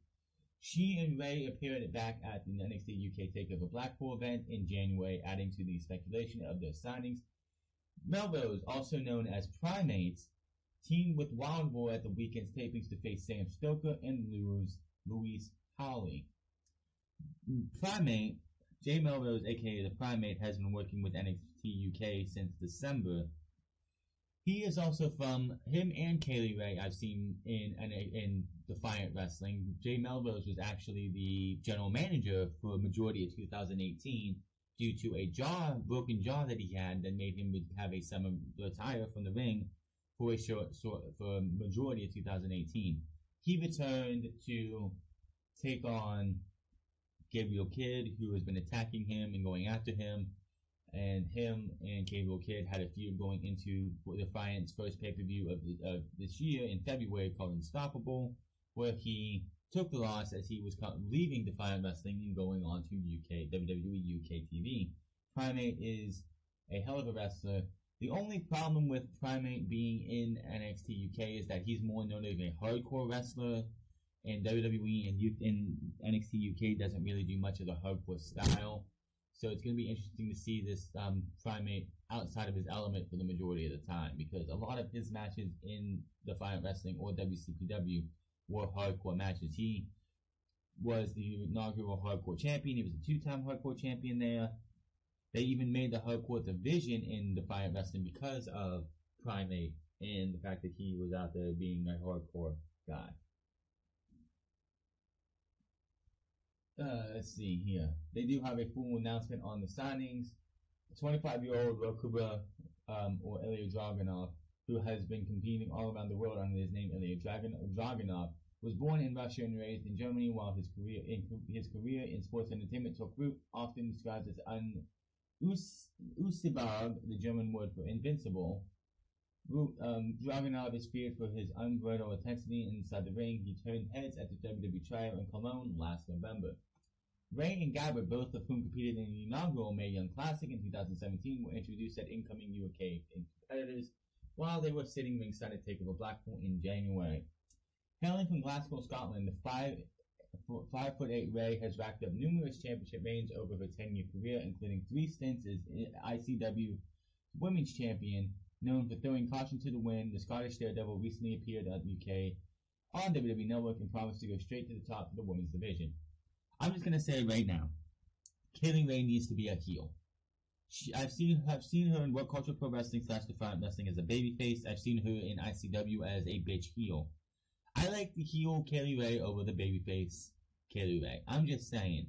She and Ray appeared back at the NXT UK TakeOver Blackpool event in January, adding to the speculation of their signings. Melrose, also known as Primates, teamed with Wild Boar at the weekend's tapings to face Sam Stoker and Louise Hawley. Primate, Jay Melrose, aka the Primate, has been working with NXT UK since December. He is also from him and Kaylee Ray I've seen in Defiant Wrestling. Jay Melrose was actually the general manager for a majority of 2018 due to a broken jaw that he had that made him have a summer retire from the ring for a majority of 2018. He returned to take on Gabriel Kidd, who has been attacking him and going after him. And him and Gabriel Kidd had a feud going into Defiant's first pay-per-view of this year in February called Unstoppable, where he took the loss as he was leaving Defiant Wrestling and going on to WWE UK TV. Primate is a hell of a wrestler. The only problem with Primate being in NXT UK is that he's more known as a hardcore wrestler, and WWE and NXT UK doesn't really do much of the hardcore style. So it's going to be interesting to see this Primate outside of his element for the majority of the time, because a lot of his matches in Defiant Wrestling or WCPW were hardcore matches. He was the inaugural hardcore champion. He was a two-time hardcore champion there. They even made the hardcore division in Defiant Wrestling because of Primate and the fact that he was out there being a hardcore guy. Let's see here. They do have a full announcement on the signings. The 25-year-old Rokuba, or Ilya Dragunov, who has been competing all around the world under his name Ilya Dragunov, was born in Russia and raised in Germany. While his career in sports entertainment took root, often described as Usibag, the German word for invincible. Dragunov is feared for his unbridled intensity inside the ring. He turned heads at the WWE trial in Cologne last November. Ray and Gabbard, both of whom competed in the inaugural Mae Young Classic in 2017, were introduced as incoming UK competitors while they were sitting ringside at TakeOver Blackpool in January. Hailing from Glasgow, Scotland, the 5'8" Ray has racked up numerous championship reigns over her 10-year career, including 3 stints as ICW Women's Champion. Known for throwing caution to the wind, the Scottish Daredevil recently appeared at UK on WWE Network and promised to go straight to the top of the women's division. I'm just gonna say right now, Kaylee Ray needs to be a heel. I've seen her in World Cultural Pro Wrestling / Defiant Wrestling as a babyface. I've seen her in ICW as a bitch heel. I like the heel Kaylee Ray over the babyface Kaylee Ray. I'm just saying.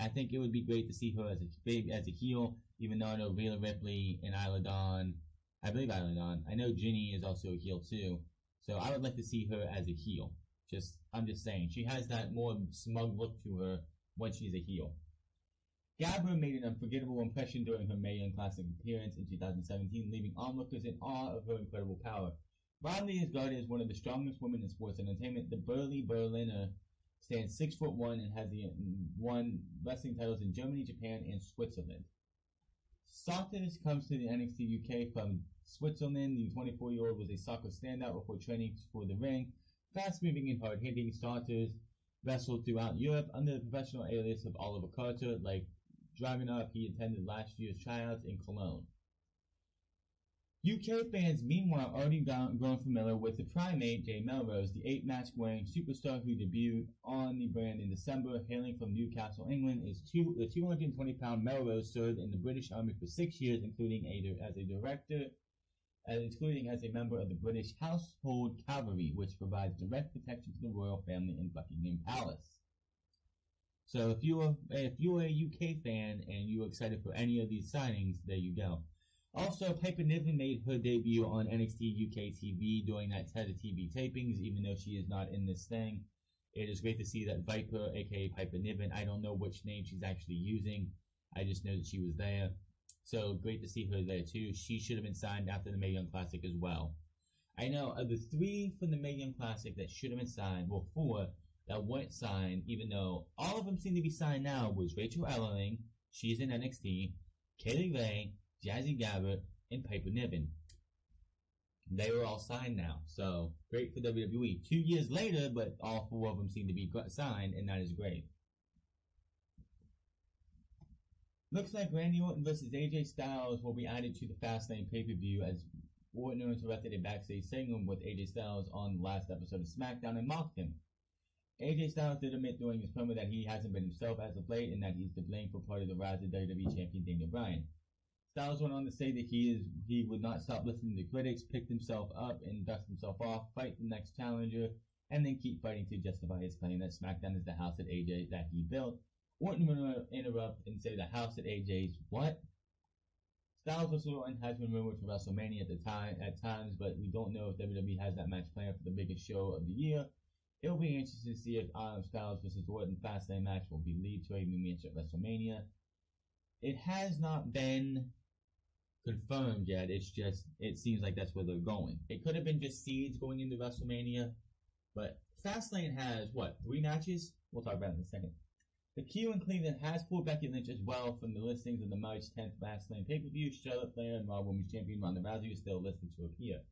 I think it would be great to see her as a heel, even though I know Rhea Ripley and Isla Dawn. I believe Isla Dawn. I know Ginny is also a heel too. So I would like to see her as a heel. I'm just saying. She has that more smug look to her when she's a heel. Gabbard made an unforgettable impression during her Mae Young Classic appearance in 2017, leaving onlookers in awe of her incredible power. Widely is regarded as one of the strongest women in sports entertainment. The burly Berliner stands 6'1" and has won wrestling titles in Germany, Japan, and Switzerland. Saunders comes to the NXT UK from Switzerland. The 24-year-old was a soccer standout before training for the ring. Fast-moving and hard-hitting, Saunders wrestled throughout Europe under the professional alias of Oliver Carter. Like Dragunov, he attended last year's tryouts in Cologne. UK fans, meanwhile, already grown familiar with the Primate, Jay Melrose, the 8-match-wearing superstar who debuted on the brand in December. Hailing from Newcastle, England, the 220-pound Melrose served in the British Army for 6 years, including as a director, including as a member of the British Household Cavalry, which provides direct protection to the royal family in Buckingham Palace. So if you're a UK fan and you're excited for any of these signings, there you go. Also, Piper Niven made her debut on NXT UK TV during that Ted TV tapings, even though she is not in this thing. It is great to see that Viper, aka Piper Niven, I don't know which name she's actually using. I just know that she was there. So great to see her there too. She should have been signed after the Mae Young Classic as well. I know of the 3 from the Mae Young Classic that should have been signed, well 4 that weren't signed, even though all of them seem to be signed now, was Rachel Ellering, She's in NXT. Kaylee Ray, Jazzy Gabert, and Piper Niven. They were all signed now, so great for WWE. 2 years later, but all 4 of them seem to be signed, and that is great. Looks like Randy Orton versus AJ Styles will be added to the Fastlane pay-per-view, as Orton interrupted a backstage segment with AJ Styles on the last episode of SmackDown and mocked him. AJ Styles did admit during his promo that he hasn't been himself as of late and that he's to blame for part of the rise of WWE Champion Daniel Bryan. Styles went on to say that he would not stop listening to critics, picked himself up and dust himself off, fight the next challenger, and then keep fighting to justify his claim that SmackDown is the house that AJ that he built. Orton would interrupt and say the house at AJ's what? Styles vs. Orton has been rumored for WrestleMania at times, but we don't know if WWE has that match planned for the biggest show of the year. It'll be interesting to see if Styles vs. Orton Fastlane match will be lead to a new match at WrestleMania. It has not been confirmed yet. It seems like that's where they're going. It could have been just seeds going into WrestleMania, but Fastlane has, 3 matches? We'll talk about it in a second. The Q in Cleveland has pulled Becky Lynch as well from the listings of the March 10th Fastlane pay-per-view. Charlotte Flair and Raw Women's Champion Ronda Rousey are still listed to appear.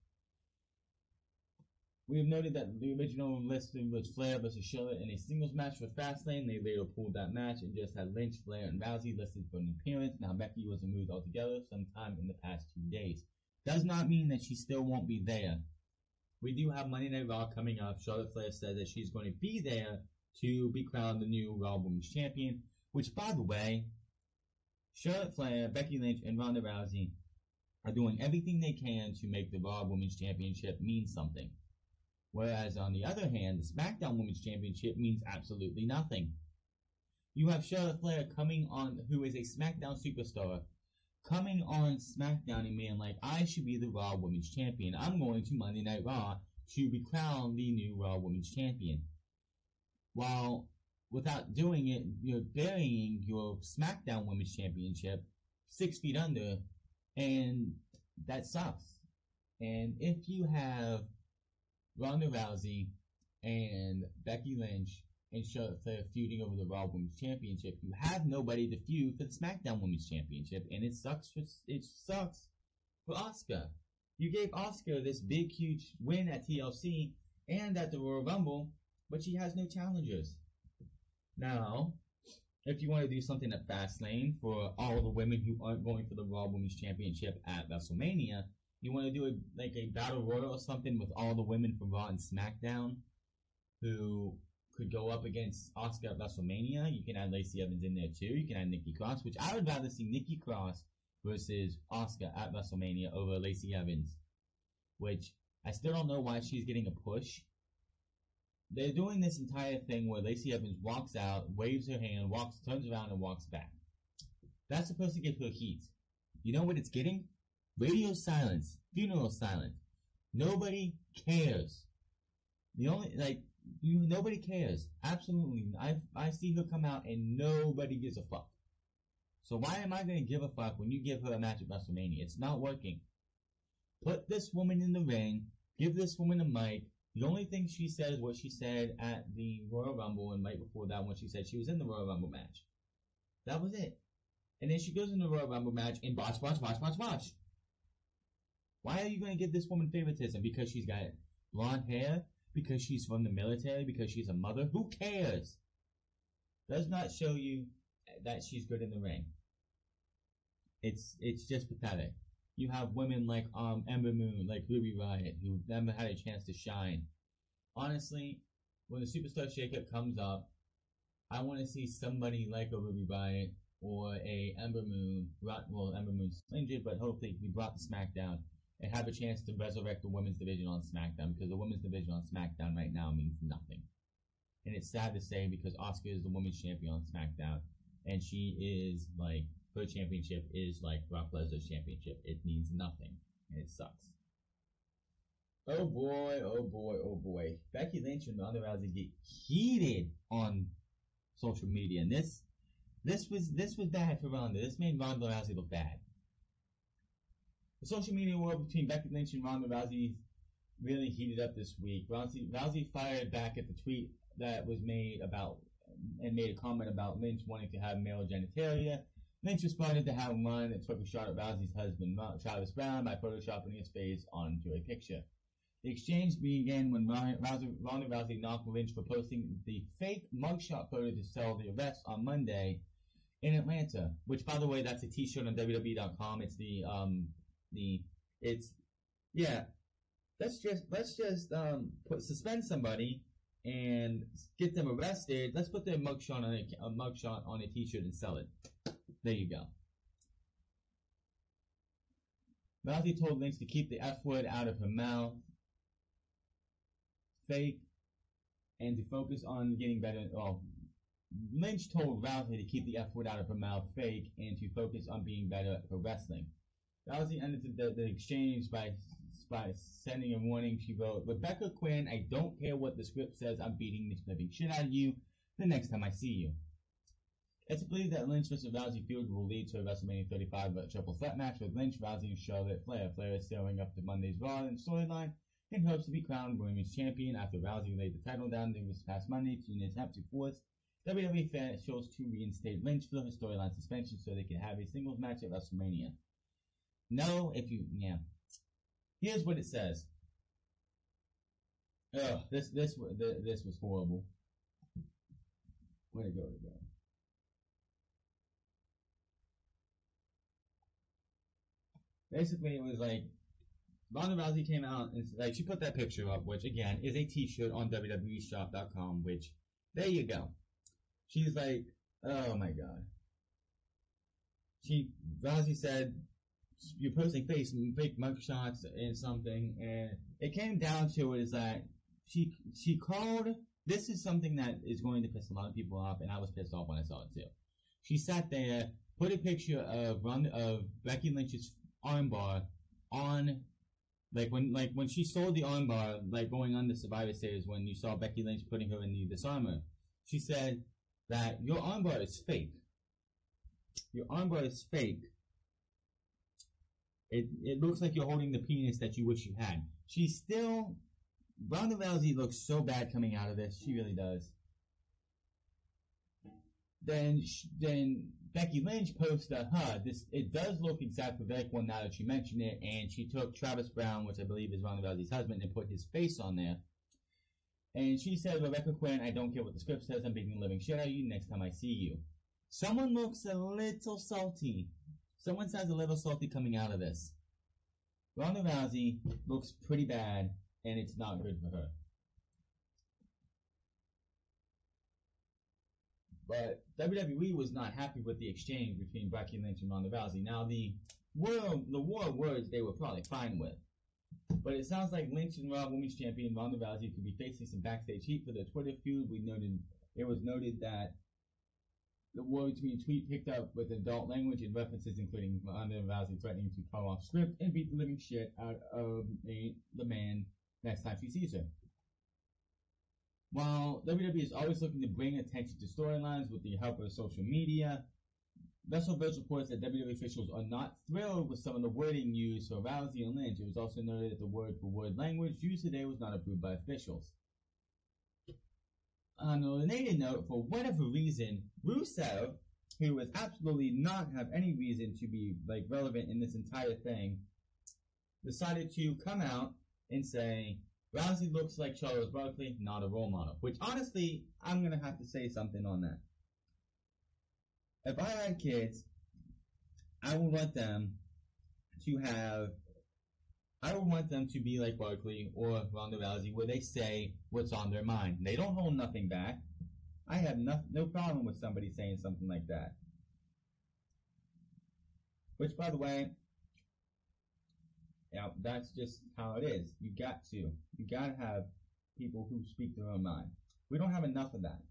We have noted that the original listing was Flair versus Charlotte in a singles match for Fastlane. They later pulled that match and just had Lynch, Flair, and Rousey listed for an appearance. Now Becky was removed altogether sometime in the past 2 days. Does not mean that she still won't be there. We do have Monday Night Raw coming up. Charlotte Flair said that she's going to be there to be crowned the new Raw Women's Champion, which, by the way, Charlotte Flair, Becky Lynch, and Ronda Rousey are doing everything they can to make the Raw Women's Championship mean something. Whereas, on the other hand, the SmackDown Women's Championship means absolutely nothing. You have Charlotte Flair coming on, who is a SmackDown superstar, coming on SmackDown and being like, I should be the Raw Women's Champion. I'm going to Monday Night Raw to be crowned the new Raw Women's Champion. While, without doing it, you're burying your SmackDown Women's Championship 6 feet under, and that sucks. And if you have Ronda Rousey and Becky Lynch and Charlotte Flair feuding over the Raw Women's Championship, you have nobody to feud for the SmackDown Women's Championship, and it sucks for Asuka. You gave Asuka this big, huge win at TLC and at the Royal Rumble, but she has no challengers. Now, if you want to do something at Fastlane for all the women who aren't going for the Raw Women's Championship at WrestleMania, you want to do a battle royal or something with all the women from Raw and SmackDown who could go up against Asuka at WrestleMania. You can add Lacey Evans in there too. You can add Nikki Cross, which I would rather see Nikki Cross versus Asuka at WrestleMania over Lacey Evans, which I still don't know why she's getting a push. They're doing this entire thing where Lacey Evans walks out, waves her hand, turns around and walks back. That's supposed to get her heat. You know what it's getting? Radio silence. Funeral silence. Nobody cares. Nobody cares. Absolutely. I see her come out and nobody gives a fuck. So why am I going to give a fuck when you give her a match at WrestleMania? It's not working. Put this woman in the ring. Give this woman a mic. The only thing she said is what she said at the Royal Rumble, and right before that when she said she was in the Royal Rumble match. That was it. And then she goes in the Royal Rumble match and watch. Why are you going to give this woman favoritism? Because she's got blonde hair? Because she's from the military? Because she's a mother? Who cares? Does not show you that she's good in the ring. It's just pathetic. You have women like Ember Moon, like Ruby Riott, who never had a chance to shine. Honestly, when the Superstar Shakeup comes up, I want to see somebody like a Ruby Riott or a Ember Moon. Well, Ember Moon's injured, but hopefully be brought to SmackDown and have a chance to resurrect the women's division on SmackDown, because the women's division on SmackDown right now means nothing. And it's sad to say, because Asuka is the women's champion on SmackDown, and she is like, her championship is like Brock Lesnar's championship. It means nothing, and it sucks. Oh boy. Becky Lynch and Ronda Rousey get heated on social media, and this was bad for Ronda. This made Ronda Rousey look bad. The social media war between Becky Lynch and Ronda Rousey really heated up this week. Rousey fired back at the tweet that was made about, and made a comment about Lynch wanting to have male genitalia. Lynch responded to how one that took a shot at Rousey's husband, Travis Brown, by photoshopping his face onto a picture. The exchange began when Ronda Rousey knocked Lynch for posting the fake mugshot photo to sell the arrest on Monday in Atlanta. Which, by the way, that's a T-shirt on WWE.com. It's let's just suspend somebody and get them arrested. Let's put their mugshot on a T-shirt and sell it. There you go. Rousey told Lynch to keep the F word out of her mouth, fake, and to focus on getting better. Oh, Lynch told Rousey to keep the F word out of her mouth, fake, and to focus on being better for wrestling. Rousey ended the exchange by sending a warning. She wrote, "Rebecca Quinn, I don't care what the script says, I'm beating the living shit out of you the next time I see you." It's believed that Lynch vs. Rousey feud will lead to a WrestleMania 35 triple threat match with Lynch, Rousey, and Charlotte Flair. Flair is sailing up to Monday's Raw and storyline in hopes to be crowned Women's Champion after Rousey laid the title down this past Monday in an attempt to force WWE officials to reinstate Lynch for her storyline suspension so they can have a singles match at WrestleMania. Here's what it says. Ugh, this was horrible. Where'd it go? Basically, it was like Ronda Rousey came out and she put that picture up, which again is a T-shirt on WWEshop.com. Which there you go. She's like, oh my god. Rousey said, "You're posting fake mugshots and something," and it came down to it is that she called. This is something that is going to piss a lot of people off, and I was pissed off when I saw it too. She sat there, put a picture of Becky Lynch's armbar on, when she sold the armbar, going on the Survivor Series, when you saw Becky Lynch putting her in the disarmer, she said that your armbar is fake. Your armbar is fake. It looks like you're holding the penis that you wish you had. Ronda Rousey looks so bad coming out of this. She really does. Then Becky Lynch posted it does look exactly like one now that you mention it, and she took Travis Brown, which I believe is Ronda Rousey's husband, and put his face on there. And she said, "Rebecca Quinn, I don't care what the script says, I'm beating the living shit out of you next time I see you." Someone looks a little salty. Someone sounds a little salty coming out of this. Ronda Rousey looks pretty bad, and it's not good for her. But WWE was not happy with the exchange between Becky Lynch and Ronda Rousey. Now, the war of words they were probably fine with. But it sounds like Lynch and Raw Women's Champion Ronda Rousey could be facing some backstage heat for their Twitter feud. It was noted that the war between tweet picked up with adult language and references including Ronda Rousey threatening to call off script and beat the living shit out of the man next time she sees her. While WWE is always looking to bring attention to storylines with the help of social media, WrestleVerse reports that WWE officials are not thrilled with some of the wording used for Rousey and Lynch. It was also noted that the word-for-word language used today was not approved by officials. On a related note, for whatever reason, Rusev, who was absolutely not have any reason to be relevant in this entire thing, decided to come out and say, Rousey looks like Charles Barkley, not a role model. Which, honestly, I'm going to have to say something on that. If I had kids, I would want them to be like Barkley or Ronda Rousey, where they say what's on their mind. They don't hold nothing back. I have no problem with somebody saying something like that. Which, by the way, that's just how it is. You gotta have people who speak their own mind. We don't have enough of that.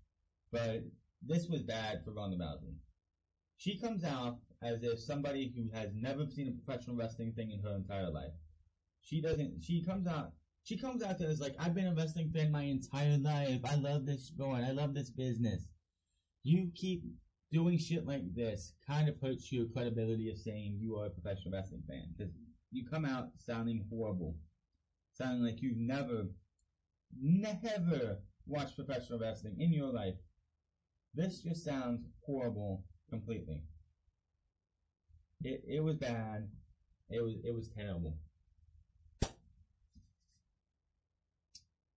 But this was bad for Ronda Rousey. She comes out as if somebody who has never seen a professional wrestling thing in her entire life. She comes out there as like, I've been a wrestling fan my entire life. I love this sport. I love this business. You keep doing shit like this kind of hurts your credibility of saying you are a professional wrestling fan. Because you come out sounding horrible. Sounding like you've never watched professional wrestling in your life. This just sounds horrible completely. It was bad. It was terrible.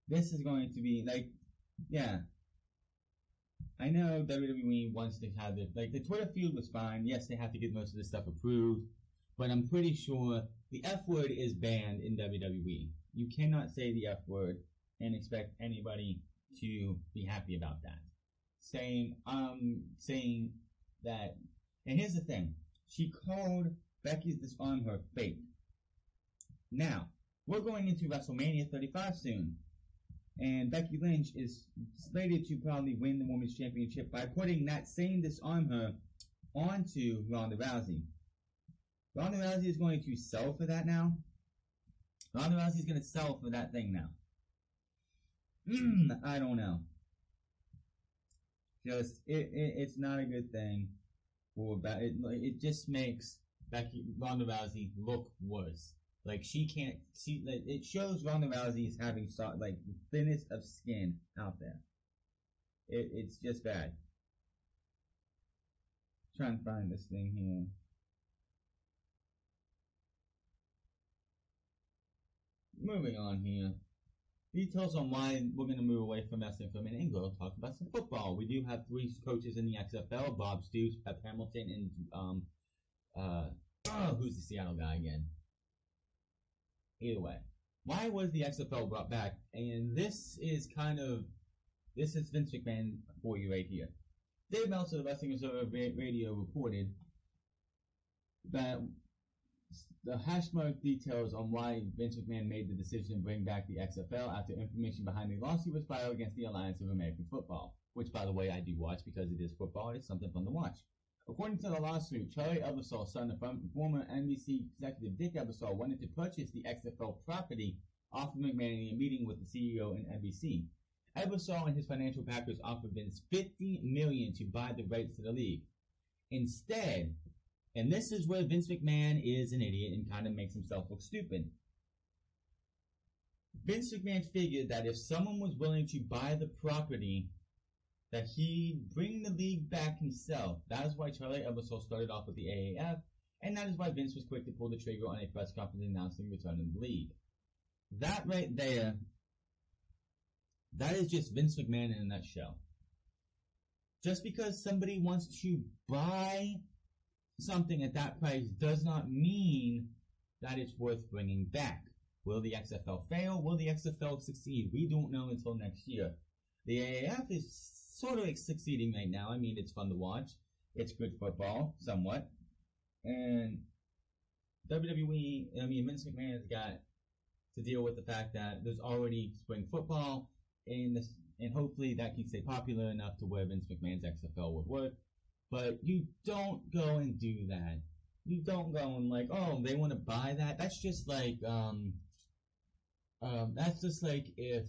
This is going to be like, yeah. I know WWE wants to have it. Like, the Twitter feud was fine. Yes, they have to get most of this stuff approved. But I'm pretty sure the F word is banned in WWE. You cannot say the F word and expect anybody to be happy about that. Saying that, and here's the thing. She called Becky's disarm her fake. Now, we're going into WrestleMania 35 soon. And Becky Lynch is slated to probably win the Women's Championship by putting that same disarm her onto Ronda Rousey. Ronda Rousey is going to sell for that now. Ronda Rousey is going to sell for that thing now. I don't know. Just, it's not a good thing. It just makes Ronda Rousey look worse. Like, she can't see, like, it shows Ronda Rousey is having, like, the thinnest of skin out there. It's just bad. Trying to find this thing here. Moving on here. Details on why we're going to move away from wrestling for a minute and go talk about some football. We do have 3 coaches in the XFL, Bob Stoops, Pep Hamilton, and, who's the Seattle guy again? Either way, why was the XFL brought back? And this is Vince McMahon for you right here. Dave Meltzer of Wrestling Observer Radio reported that the hashmark details on why Vince McMahon made the decision to bring back the XFL after information behind the lawsuit was filed against the Alliance of American Football, which, by the way, I do watch because it is football. It's something fun to watch. According to the lawsuit, Charlie Ebersol, son of former NBC executive Dick Ebersol, wanted to purchase the XFL property off of McMahon in a meeting with the CEO and NBC. Ebersol and his financial backers offered Vince $50 million to buy the rights to the league. Instead, and this is where Vince McMahon is an idiot and kind of makes himself look stupid. Vince McMahon figured that if someone was willing to buy the property, that he'd bring the league back himself. That is why Charlie Ebersol started off with the AAF, and that is why Vince was quick to pull the trigger on a press conference announcing the return of the league. That right there, that is just Vince McMahon in a nutshell. Just because somebody wants to buy something at that price does not mean that it's worth bringing back. Will the XFL fail? Will the XFL succeed? We don't know until next year. The AAF is sort of succeeding right now. I mean, it's fun to watch. It's good football, somewhat. And WWE, Vince McMahon has got to deal with the fact that there's already spring football, and hopefully that can stay popular enough to where Vince McMahon's XFL would work. But you don't go and do that. You don't go and like, oh, they want to buy that. That's just like if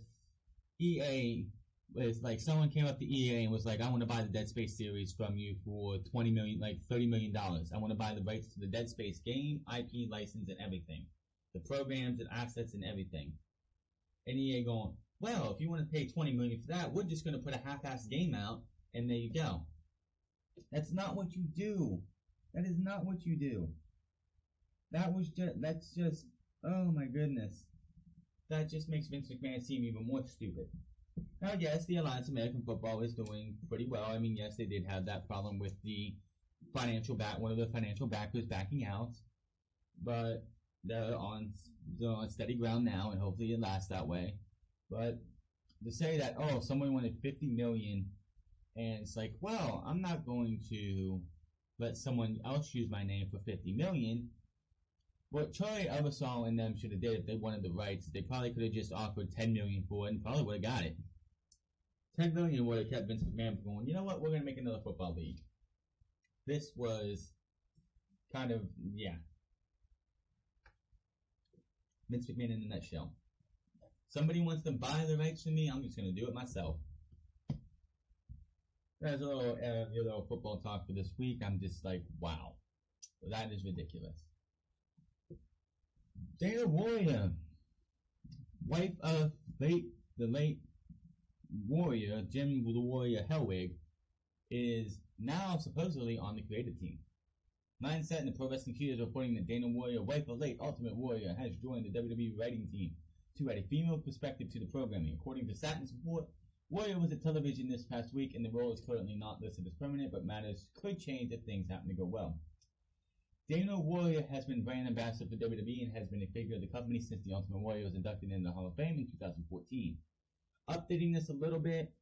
EA was like, someone came up to EA and was like, I want to buy the Dead Space series from you for $20 million, like $30 million. I want to buy the rights to the Dead Space game, IP license, and everything, the programs and assets and everything. And EA going, well, if you want to pay $20 million for that, we're just going to put a half-assed game out, and there you go. That's not what you do. That is not what you do. That's just, oh my goodness. That just makes Vince McMahon seem even more stupid. Now, yes, the Alliance of American Football is doing pretty well. I mean, yes, they did have that problem with the one of the financial backers backing out, but they're on steady ground now, and hopefully it lasts that way. But to say that, oh, someone wanted $50 million, and it's like, well, I'm not going to let someone else use my name for $50 million. What Charlie Ebersol and them should have did if they wanted the rights, they probably could have just offered $10 million for it and probably would have got it. $10 million would have kept Vince McMahon from going, you know what, we're going to make another football league. This was kind of, yeah. Vince McMahon in a nutshell. Somebody wants to buy the rights from me, I'm just going to do it myself. That's a little football talk for this week. I'm just like, wow. That is ridiculous. Dana Warrior, wife of the late Warrior, Jim the Warrior Hellwig, is now supposedly on the creative team. Mindset and the Pro Wrestling Key is reporting that Dana Warrior, wife of late Ultimate Warrior, has joined the WWE writing team to add a female perspective to the programming. According to Satin's report, Warrior was at television this past week, and the role is currently not listed as permanent, but matters could change if things happen to go well. Dana Warrior has been brand ambassador for WWE and has been a figure of the company since the Ultimate Warrior was inducted into the Hall of Fame in 2014. Updating this a little bit,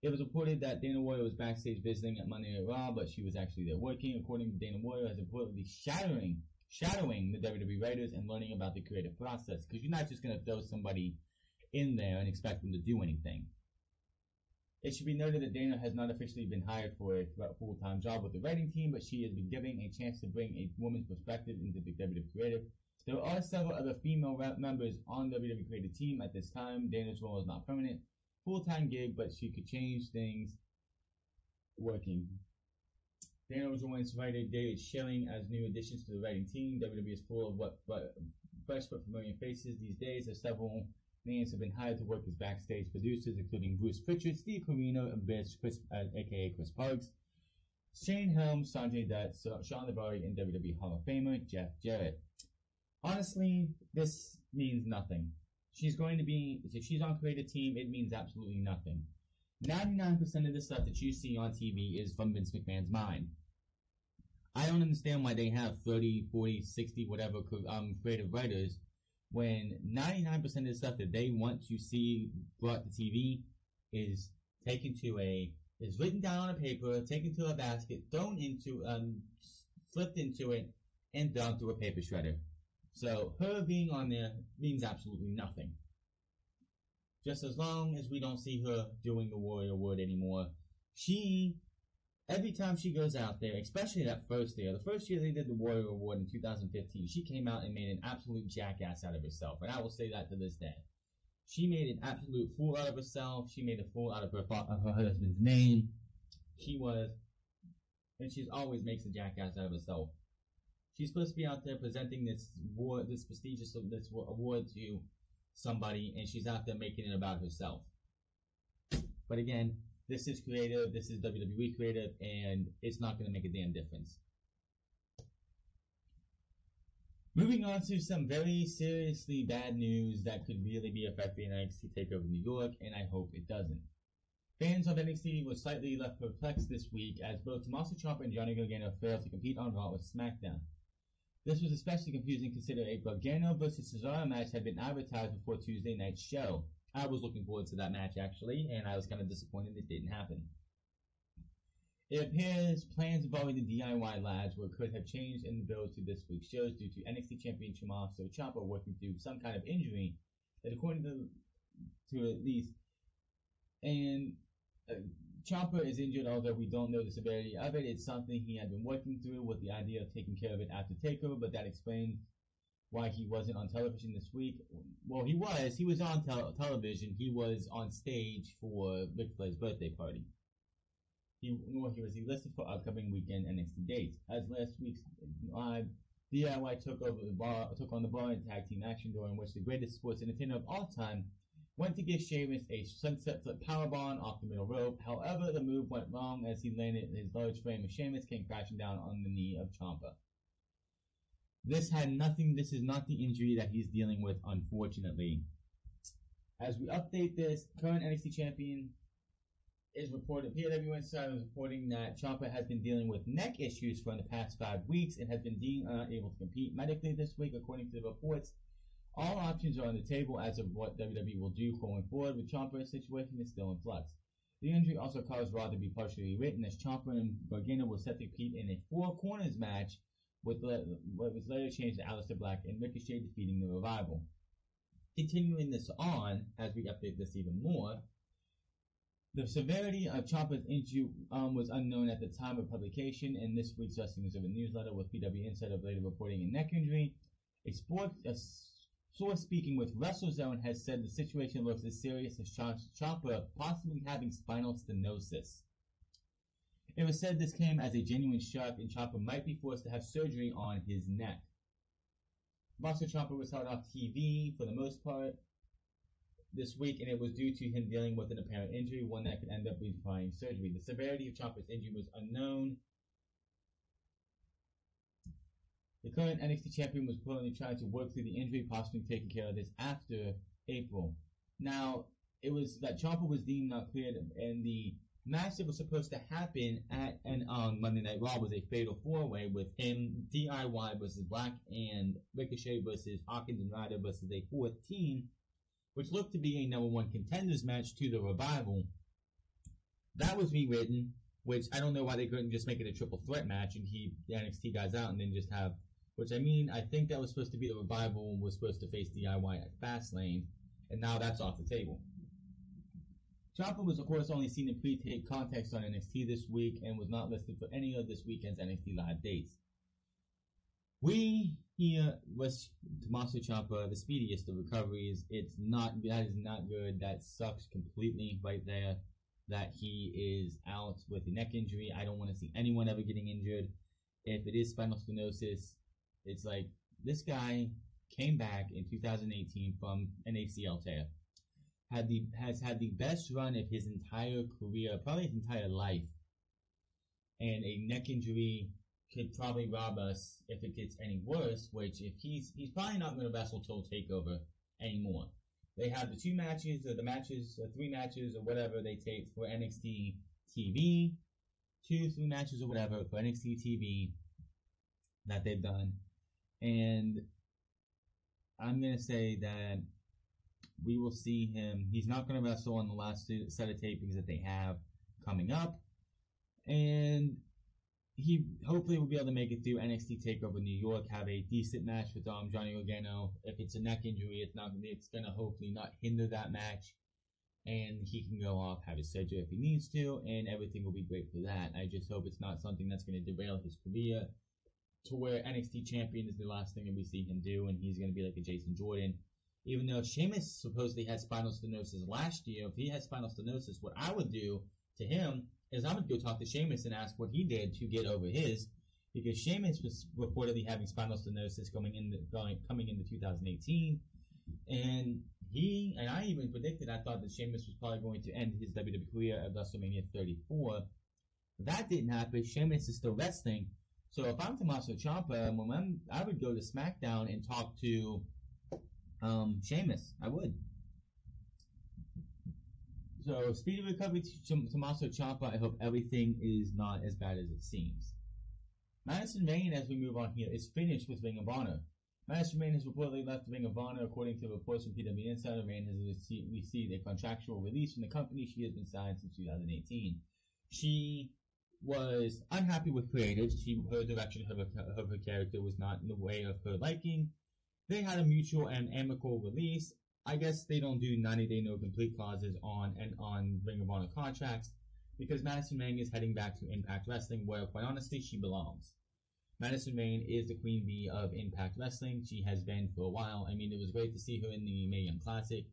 it was reported that Dana Warrior was backstage visiting at Monday Night Raw, but she was actually there working. According to Dana Warrior, has reportedly shadowing the WWE writers and learning about the creative process, because you're not just going to throw somebody in there and expect them to do anything. It should be noted that Dana has not officially been hired for a full-time job with the writing team, but she has been given a chance to bring a woman's perspective into the WWE creative. There are several other female members on the WWE creative team at this time. Dana's role is not permanent, full-time gig, but she could change things working. Dana joins writer David Schilling as new additions to the writing team. WWE is full of fresh but familiar faces these days, as several names have been hired to work as backstage producers, including Bruce Pritchard, Steve Corino, and aka Chris Parks, Shane Helms, Sanjay Dutt, Sean Lavari, and WWE Hall of Famer Jeff Jarrett. Honestly, this means nothing. If she's on creative team, it means absolutely nothing. 99% of the stuff that you see on TV is from Vince McMahon's mind. I don't understand why they have 30, 40, 60, whatever creative writers, when 99% of the stuff that they want to see brought to TV is written down on a paper, taken to a basket, flipped into it, and dumped through a paper shredder. So her being on there means absolutely nothing. Just as long as we don't see her doing the Warrior Award anymore, every time she goes out there, especially that first year, the first year they did the Warrior Award in 2015, she came out and made an absolute jackass out of herself. And I will say that to this day. She made an absolute fool out of herself. She made a fool out of her husband's name. And she always makes a jackass out of herself. She's supposed to be out there presenting this prestigious award to somebody, and she's out there making it about herself. But again, this is creative, this is WWE creative, and it's not going to make a damn difference. Moving on to some very seriously bad news that could really be affecting NXT TakeOver New York, and I hope it doesn't. Fans of NXT were slightly left perplexed this week as both Tommaso Ciampa and Johnny Gargano failed to compete on Raw with SmackDown. This was especially confusing considering a Gargano vs. Cesaro match had been advertised before Tuesday night's show. I was looking forward to that match actually, and I was kind of disappointed it didn't happen. It appears plans involving the DIY lads could have changed in the build to this week's shows due to NXT champion Tommaso Ciampa working through some kind of injury that, according to at least, and Ciampa is injured, although we don't know the severity of it. It's something he had been working through with the idea of taking care of it after TakeOver, but that explains why he wasn't on television this week. Well, he was on television. He was on stage for Ric Flair's birthday party. He was listed for upcoming weekend NXT dates. As last week's live, DIY took on the bar and tag team action, during which the greatest sports entertainer of all time went to give Sheamus a sunset flip powerbomb off the middle rope. However, the move went wrong as he landed his large frame of Sheamus came crashing down on the knee of Ciampa. This is not the injury that he's dealing with, unfortunately. As we update this, current NXT champion is reported, PW Insider is reporting that Ciampa has been dealing with neck issues for the past 5 weeks and has been deemed unable to compete medically this week, according to the reports. All options are on the table as of what WWE will do going forward, with Ciampa's situation is still in flux. The injury also caused Raw to be partially written as Ciampa and Gargano were set to compete in a 4 corners match, what was later changed to Aleister Black and Ricochet defeating the Revival. Continuing this on, as we update this even more, the severity of Ciampa's injury was unknown at the time of publication in this week's Wrestling Observer newsletter, with PW Insider later reporting a neck injury. A source speaking with WrestleZone has said the situation looks as serious as Ciampa possibly having spinal stenosis. It was said this came as a genuine shock and Ciampa might be forced to have surgery on his neck. Tommaso Ciampa was held off TV for the most part this week, and it was due to him dealing with an apparent injury, one that could end up requiring surgery. The severity of Ciampa's injury was unknown. The current NXT champion was reportedly trying to work through the injury, possibly taking care of this after April. Now, it was that Ciampa was deemed not cleared, and the match that was supposed to happen on Monday Night Raw was a fatal four-way with him, DIY versus Black, and Ricochet versus Hawkins and Ryder versus a fourth team, which looked to be a number one contenders match to the Revival. That was rewritten, which I don't know why they couldn't just make it a triple threat match and keep the NXT guys out and then just have, which I mean, I think that was supposed to be the Revival and was supposed to face DIY at Fastlane, and now that's off the table. Ciampa was, of course, only seen in pre-tape context on NXT this week and was not listed for any of this weekend's NXT live dates. We here was Tommaso Ciampa, the speediest of recoveries. That is not good. That sucks completely right there that he is out with a neck injury. I don't want to see anyone ever getting injured. If it is spinal stenosis, it's like this guy came back in 2018 from an ACL tear. Has had the best run of his entire career, probably his entire life. And a neck injury could probably rob us if it gets any worse, which if he's probably not going to wrestle till TakeOver anymore. They have the 3 matches or whatever they taped for NXT TV, 3 matches or whatever for NXT TV that they've done. And I'm going to say that we will see him. He's not going to wrestle on the last set of tapings that they have coming up. And he hopefully will be able to make it through NXT TakeOver New York, have a decent match with Johnny Gargano. If it's a neck injury, it's going to hopefully not hinder that match. And he can go off, have his surgery if he needs to, and everything will be great for that. I just hope it's not something that's going to derail his career to where NXT champion is the last thing that we see him do, and he's going to be like a Jason Jordan. Even though Sheamus supposedly had spinal stenosis last year, if he has spinal stenosis, what I would do to him is I would go talk to Sheamus and ask what he did to get over his, because Sheamus was reportedly having spinal stenosis coming into 2018, and I even predicted, I thought that Sheamus was probably going to end his WWE career at WrestleMania 34. That didn't happen. Sheamus is still wrestling. So if I'm Tommaso Ciampa, I would go to SmackDown and talk to Sheamus. I would. So, speedy recovery to Tommaso Ciampa. I hope everything is not as bad as it seems. Madison Rayne, as we move on here, is finished with Ring of Honor. Madison Rayne has reportedly left Ring of Honor, according to reports from PW Insider. Rayne has received a contractual release from the company. She has been signed since 2018. She was unhappy with creatives. Her direction of her character was not in the way of her liking. They had a mutual and amicable release. I guess they don't do 90-day no-complete clauses on Ring of Honor contracts because Madison Rayne is heading back to Impact Wrestling, where, quite honestly, she belongs. Madison Rayne is the queen bee of Impact Wrestling. She has been for a while. I mean, it was great to see her in the Mae Young Classic.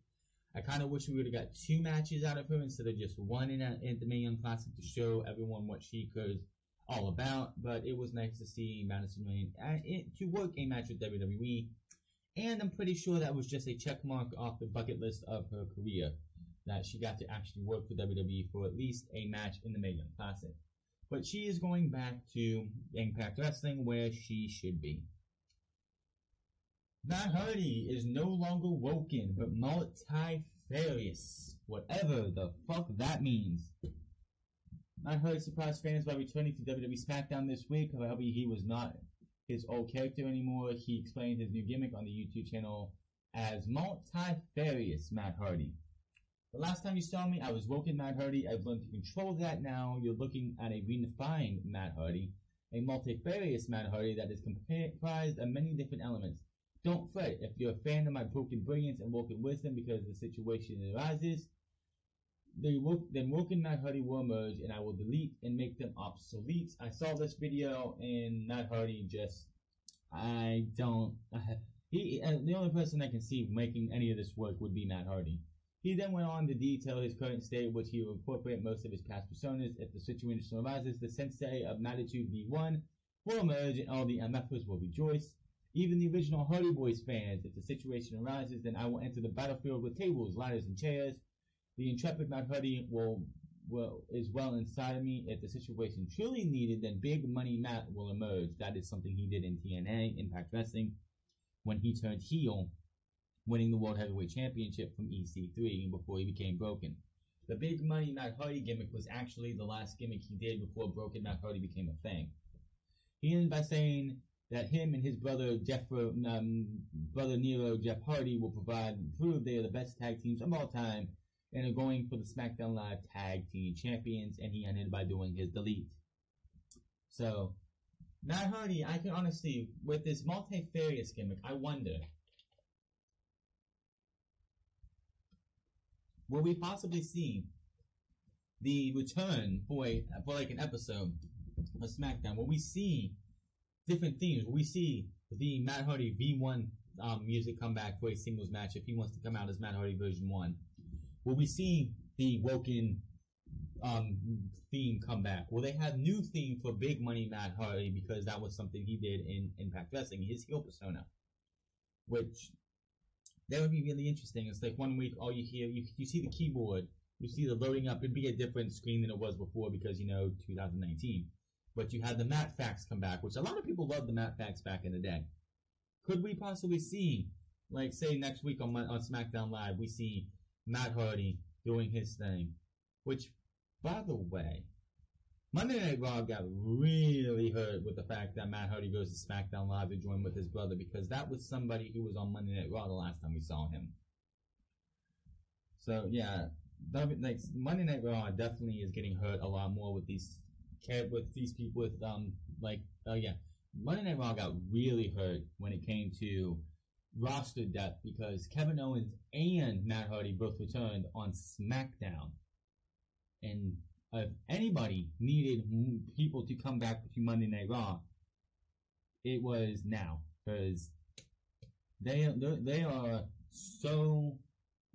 I kind of wish we would have got 2 matches out of her instead of just 1 in the Mae Young Classic to show everyone what she was all about. But it was nice to see Madison Rayne to work a match with WWE. And I'm pretty sure that was just a check mark off the bucket list of her career, that she got to actually work for WWE for at least a match in the Mae Young Classic. But she is going back to Impact Wrestling, where she should be. Matt Hardy is no longer woken, but multifarious. Whatever the fuck that means. Matt Hardy surprised fans by returning to WWE SmackDown this week. However, he was not his old character anymore. He explained his new gimmick on the YouTube channel as multifarious Matt Hardy. The last time you saw me, I was woken Matt Hardy. I've learned to control that now. You're looking at a redefined Matt Hardy, a multifarious Matt Hardy that is comprised of many different elements. Don't fret if you're a fan of my broken brilliance and woken wisdom because the situation arises. Then woken Matt Hardy will emerge, and I will delete and make them obsolete. I saw this video, and Matt Hardy the only person I can see making any of this work would be Matt Hardy. He then went on to detail his current state, which he will incorporate most of his past personas. If the situation arises, the sensei of Magnitude V1 will emerge, and all the MFers will rejoice. Even the original Hardy Boys fans, if the situation arises, then I will enter the battlefield with tables, ladders, and chairs. The intrepid Matt Hardy will is well inside of me. If the situation truly needed, then Big Money Matt will emerge. That is something he did in TNA, Impact Wrestling, when he turned heel, winning the World Heavyweight Championship from EC3 before he became Broken. The Big Money Matt Hardy gimmick was actually the last gimmick he did before Broken Matt Hardy became a thing. He ended by saying that him and his brother brother Nero, Jeff Hardy, will prove they are the best tag teams of all time and are going for the SmackDown Live Tag Team Champions, and he ended by doing his delete. So, Matt Hardy, I can honestly, with this multifarious gimmick, I wonder, will we possibly see the return for like an episode of SmackDown? Will we see different themes? Will we see the Matt Hardy V1 music come back for a singles match if he wants to come out as Matt Hardy version 1? Will we see the Woken theme come back? Will they have new theme for Big Money Matt Hardy, because that was something he did in Impact Wrestling, his heel persona, which that would be really interesting. It's like 1 week all you hear, you see the keyboard, you see the loading up. It'd be a different screen than it was before because 2019. But you had the Matt Facts come back, which a lot of people loved the Matt Facts back in the day. Could we possibly see, like, say next week on SmackDown Live, we see Matt Hardy doing his thing? Which, by the way, Monday Night Raw got really hurt with the fact that Matt Hardy goes to SmackDown Live to join with his brother, because that was somebody who was on Monday Night Raw the last time we saw him. So yeah, like Monday Night Raw definitely is getting hurt a lot more with these people with Monday Night Raw got really hurt when it came to roster depth, because Kevin Owens and Matt Hardy both returned on SmackDown. And if anybody needed people to come back to Monday Night Raw, it was now, because they are so,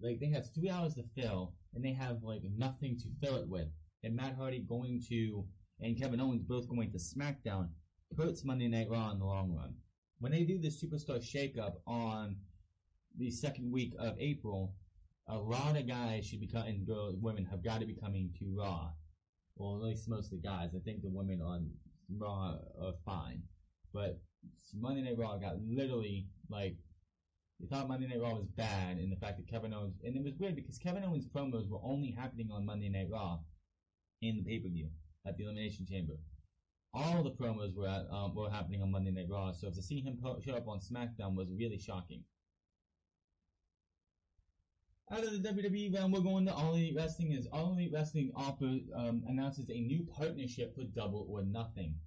like, they have 3 hours to fill and they have like nothing to fill it with. And Matt Hardy and Kevin Owens both going to SmackDown hurts Monday Night Raw in the long run. When they do the Superstar Shakeup on the second week of April, a lot of guys and women have got to be coming to Raw. Well, at least most of the guys. I think the women on Raw are fine. But Monday Night Raw got literally, like, you thought Monday Night Raw was bad, and the fact that Kevin Owens, and it was weird because Kevin Owens promos were only happening on Monday Night Raw in the pay-per-view at the Elimination Chamber. All the promos were happening on Monday Night Raw, so to see him show up on SmackDown was really shocking. Out of the WWE realm, we're going to All Elite Wrestling, as All Elite Wrestling announces a new partnership for Double or Nothing.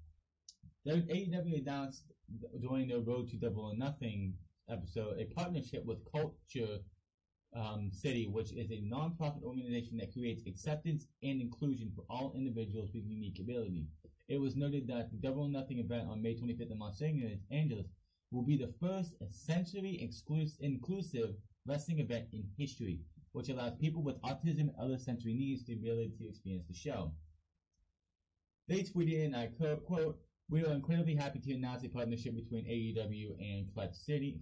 AEW announced during their Road to Double or Nothing episode a partnership with Culture City, which is a non-profit organization that creates acceptance and inclusion for all individuals with unique ability. It was noted that the Double or Nothing event on May 25th in Los Angeles will be the first essentially inclusive wrestling event in history, which allows people with autism and other sensory needs the ability to experience the show. They tweeted, and I quote, "We are incredibly happy to announce a partnership between AEW and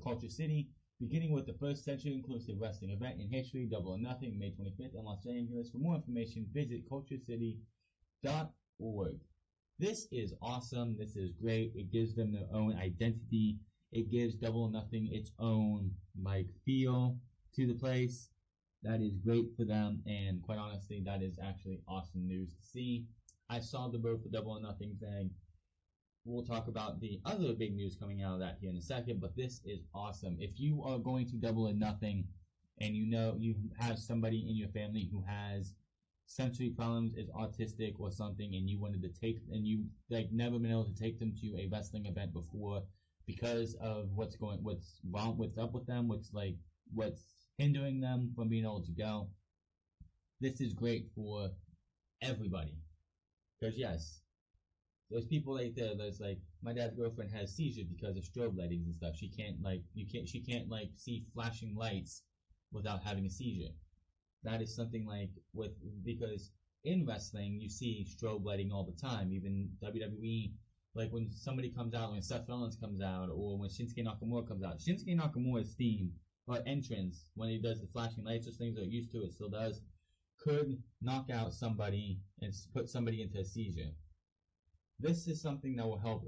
Culture City, beginning with the first century inclusive wrestling event in history, Double or Nothing, May 25th in Los Angeles. For more information, visit culturecity.org. This is awesome. This is great. It gives them their own identity. It gives Double or Nothing its own, like, feel to the place. That is great for them, and quite honestly, that is actually awesome news to see. I saw the Road for Double or Nothing thing. We'll talk about the other big news coming out of that here in a second, but this is awesome. If you are going to Double or Nothing and you have somebody in your family who has sensory problems, is autistic or something, and you wanted to never been able to take them to a wrestling event before because of what's up with them, what's hindering them from being able to go, this is great for everybody. Because yes, there's people like there's like, my dad's girlfriend has seizures because of strobe lightings and stuff. She can't see flashing lights without having a seizure. That is something because in wrestling you see strobe lighting all the time. Even WWE, like when somebody comes out, when Seth Rollins comes out, or when Shinsuke Nakamura comes out. Shinsuke Nakamura's theme or entrance when he does the flashing lights, those things are used to, it still does. could knock out somebody and put somebody into a seizure. This is something that will help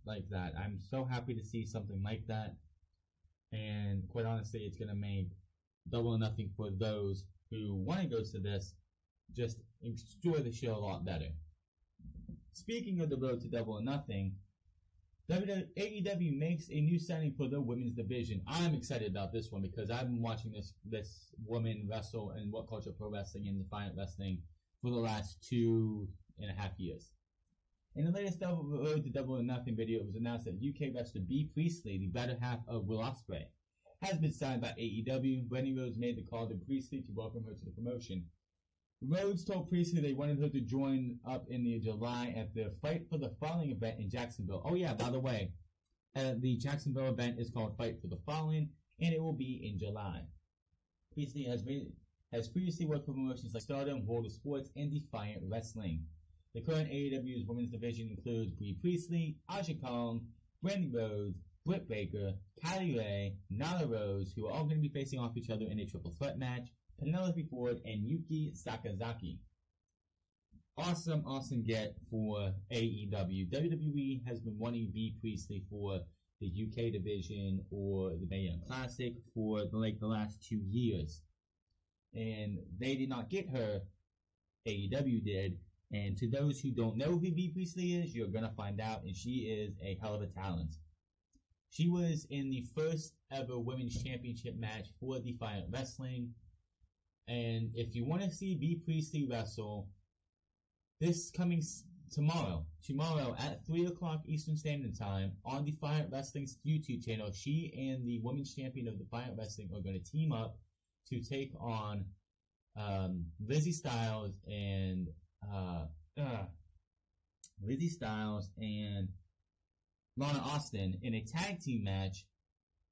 like that. I'm so happy to see something like that. And quite honestly, it's going to make Double or Nothing for those who want to go to this just enjoy the show a lot better. Speaking of the road to Double or Nothing, AEW makes a new signing for the women's division. I'm excited about this one because I've been watching this woman wrestle in What Culture Pro Wrestling and Defiant Wrestling for the last 2.5 years. In the latest Road to Double or Nothing video, it was announced that UK wrestler Bea Priestley, the better half of Will Ospreay, has been signed by AEW. Brandy Rhodes made the call to Priestley to welcome her to the promotion. Rhodes told Priestley they wanted her to join up in July at the Fight for the Falling event in Jacksonville. Oh yeah, by the way, the Jacksonville event is called Fight for the Falling, and it will be in July. Priestley has previously worked for promotions like Stardom, World of Sports, and Defiant Wrestling. The current AEW's women's division includes Bea Priestley, Aja Kong, Brandy Rhodes, Britt Baker, Kylie Ray, Nyla Rose, who are all going to be facing off each other in a triple threat match, Penelope Ford, and Yuki Sakazaki. Awesome get for AEW. WWE has been wanting Bea Priestley for the UK division or the Mae Young Classic for the last 2 years. And they did not get her. AEW did. And to those who don't know who Bea Priestley is, you're going to find out, and she is a hell of a talent. She was in the first ever Women's Championship match for Defiant Wrestling. And if you want to see Bea Priestley wrestle, this coming tomorrow at 3 o'clock Eastern Standard Time on Defiant Wrestling's YouTube channel, she and the Women's Champion of Defiant Wrestling are going to team up to take on Lizzie Styles and Lana Austin in a tag team match.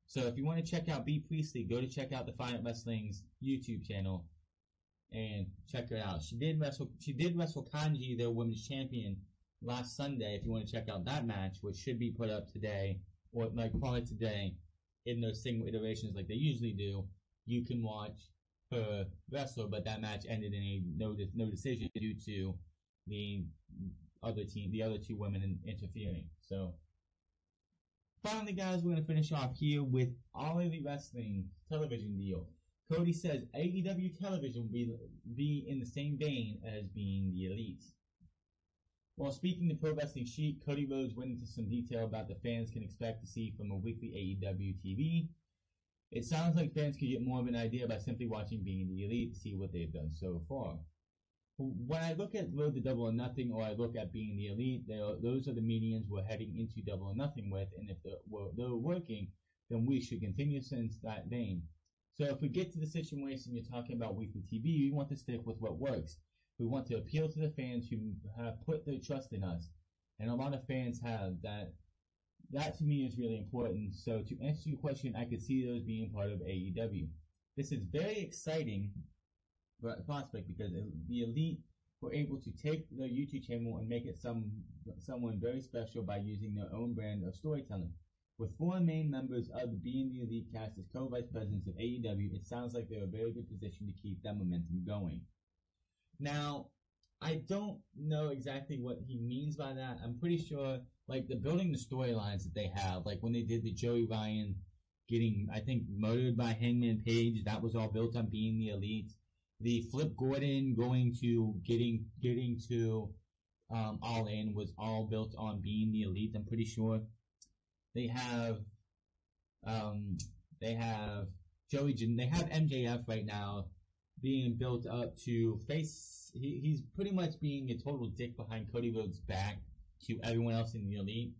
So if you want to check out Bea Priestley, go to check out Defiant Wrestling's YouTube channel and check her out. She did wrestle Kanji, their women's champion, last Sunday. If you want to check out that match, which should be put up today, or probably today, in those single iterations like they usually do, you can watch her wrestle. But that match ended in a no decision due to the other two women interfering. So. Finally, guys, we're going to finish off here with All Elite Wrestling television deal. Cody says AEW television will be in the same vein as being the Elite. While speaking to Pro Wrestling Sheet, Cody Rhodes went into some detail about the fans can expect to see from a weekly AEW TV. It sounds like fans could get more of an idea by simply watching Being the Elite to see what they've done so far. When I look at Road to Double or Nothing, or I look at Being the Elite, those are the medians we're heading into Double or Nothing with, and if they're working, then we should continue since that vein. So if we get to the situation you're talking about weekly TV, we want to stick with what works. We want to appeal to the fans who have put their trust in us, and a lot of fans have that. That to me is really important. So to answer your question, I could see those being part of AEW. This is very exciting prospect because the Elite were able to take their YouTube channel and make it someone very special by using their own brand of storytelling. With 4 main members of the Being the Elite cast as co-vice presidents of AEW, it sounds like they're in a very good position to keep that momentum going. Now, I don't know exactly what he means by that. I'm pretty sure, they're building the storylines that they have, like when they did the Joey Ryan getting, I think, murdered by Hangman Page, that was all built on Being the Elite. The Flip Gordon getting to All In was all built on Being the Elite. I'm pretty sure they have MJF right now being built up to face. He's pretty much being a total dick behind Cody Rhodes' back to everyone else in the Elite,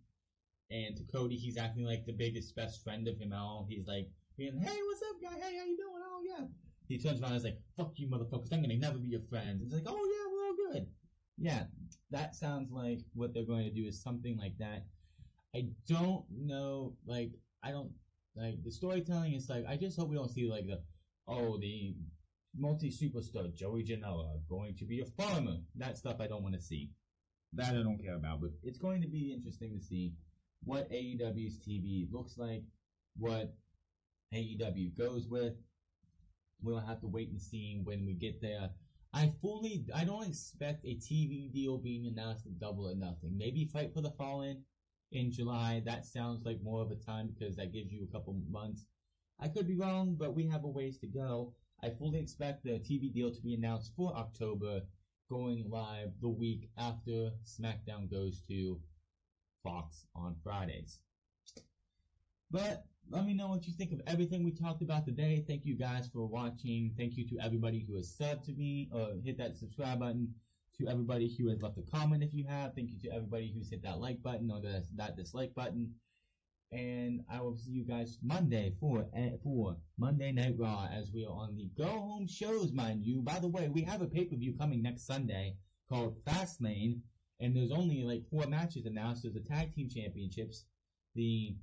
and to Cody he's acting like the biggest best friend of him all. He's like being, hey, what's up, guy? Hey, how you doing? Oh yeah. He turns around and is like, fuck you, motherfuckers, I'm gonna never be your friend. It's like, oh yeah, we're all good. Yeah, that sounds like what they're going to do is something like that. I don't know, the storytelling is I just hope we don't see the multi-superstar Joey Janela going to be a farmer. That stuff I don't want to see. That I don't care about, but it's going to be interesting to see what AEW's TV looks like, what AEW goes with. We'll have to wait and see when we get there. I don't expect a TV deal being announced at Double or Nothing. Maybe Fight for the Fallen in July. That sounds like more of a time because that gives you a couple months. I could be wrong, but we have a ways to go. I fully expect the TV deal to be announced for October, going live the week after SmackDown goes to Fox on Fridays. But let me know what you think of everything we talked about today. Thank you guys for watching. Thank you to everybody who has subbed to me or hit that subscribe button. To everybody who has left a comment if you have. Thank you to everybody who's hit that like button or that dislike button. And I will see you guys Monday for Monday Night Raw as we are on the Go Home shows, mind you. By the way, we have a pay-per-view coming next Sunday called Fastlane, and there's only like 4 matches announced. There's the Tag Team Championships. The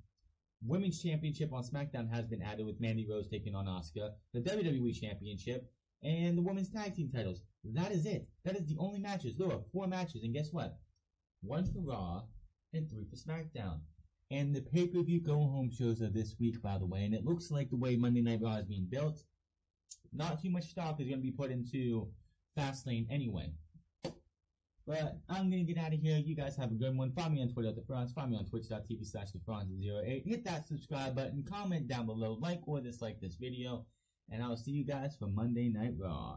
Women's Championship on SmackDown has been added with Mandy Rose taking on Asuka. The WWE Championship and the Women's Tag Team titles. That is it. That is the only matches. There are 4 matches, and guess what? 1 for Raw and 3 for SmackDown. And the pay-per-view go-home shows are this week, by the way, and it looks like the way Monday Night Raw is being built, not too much stock is going to be put into Fastlane anyway. But I'm going to get out of here. You guys have a good one. Follow me on Twitter at TheFranz. Follow me on twitch.tv/TheFranz08. Hit that subscribe button. Comment down below. Like or dislike this video. And I'll see you guys for Monday Night Raw.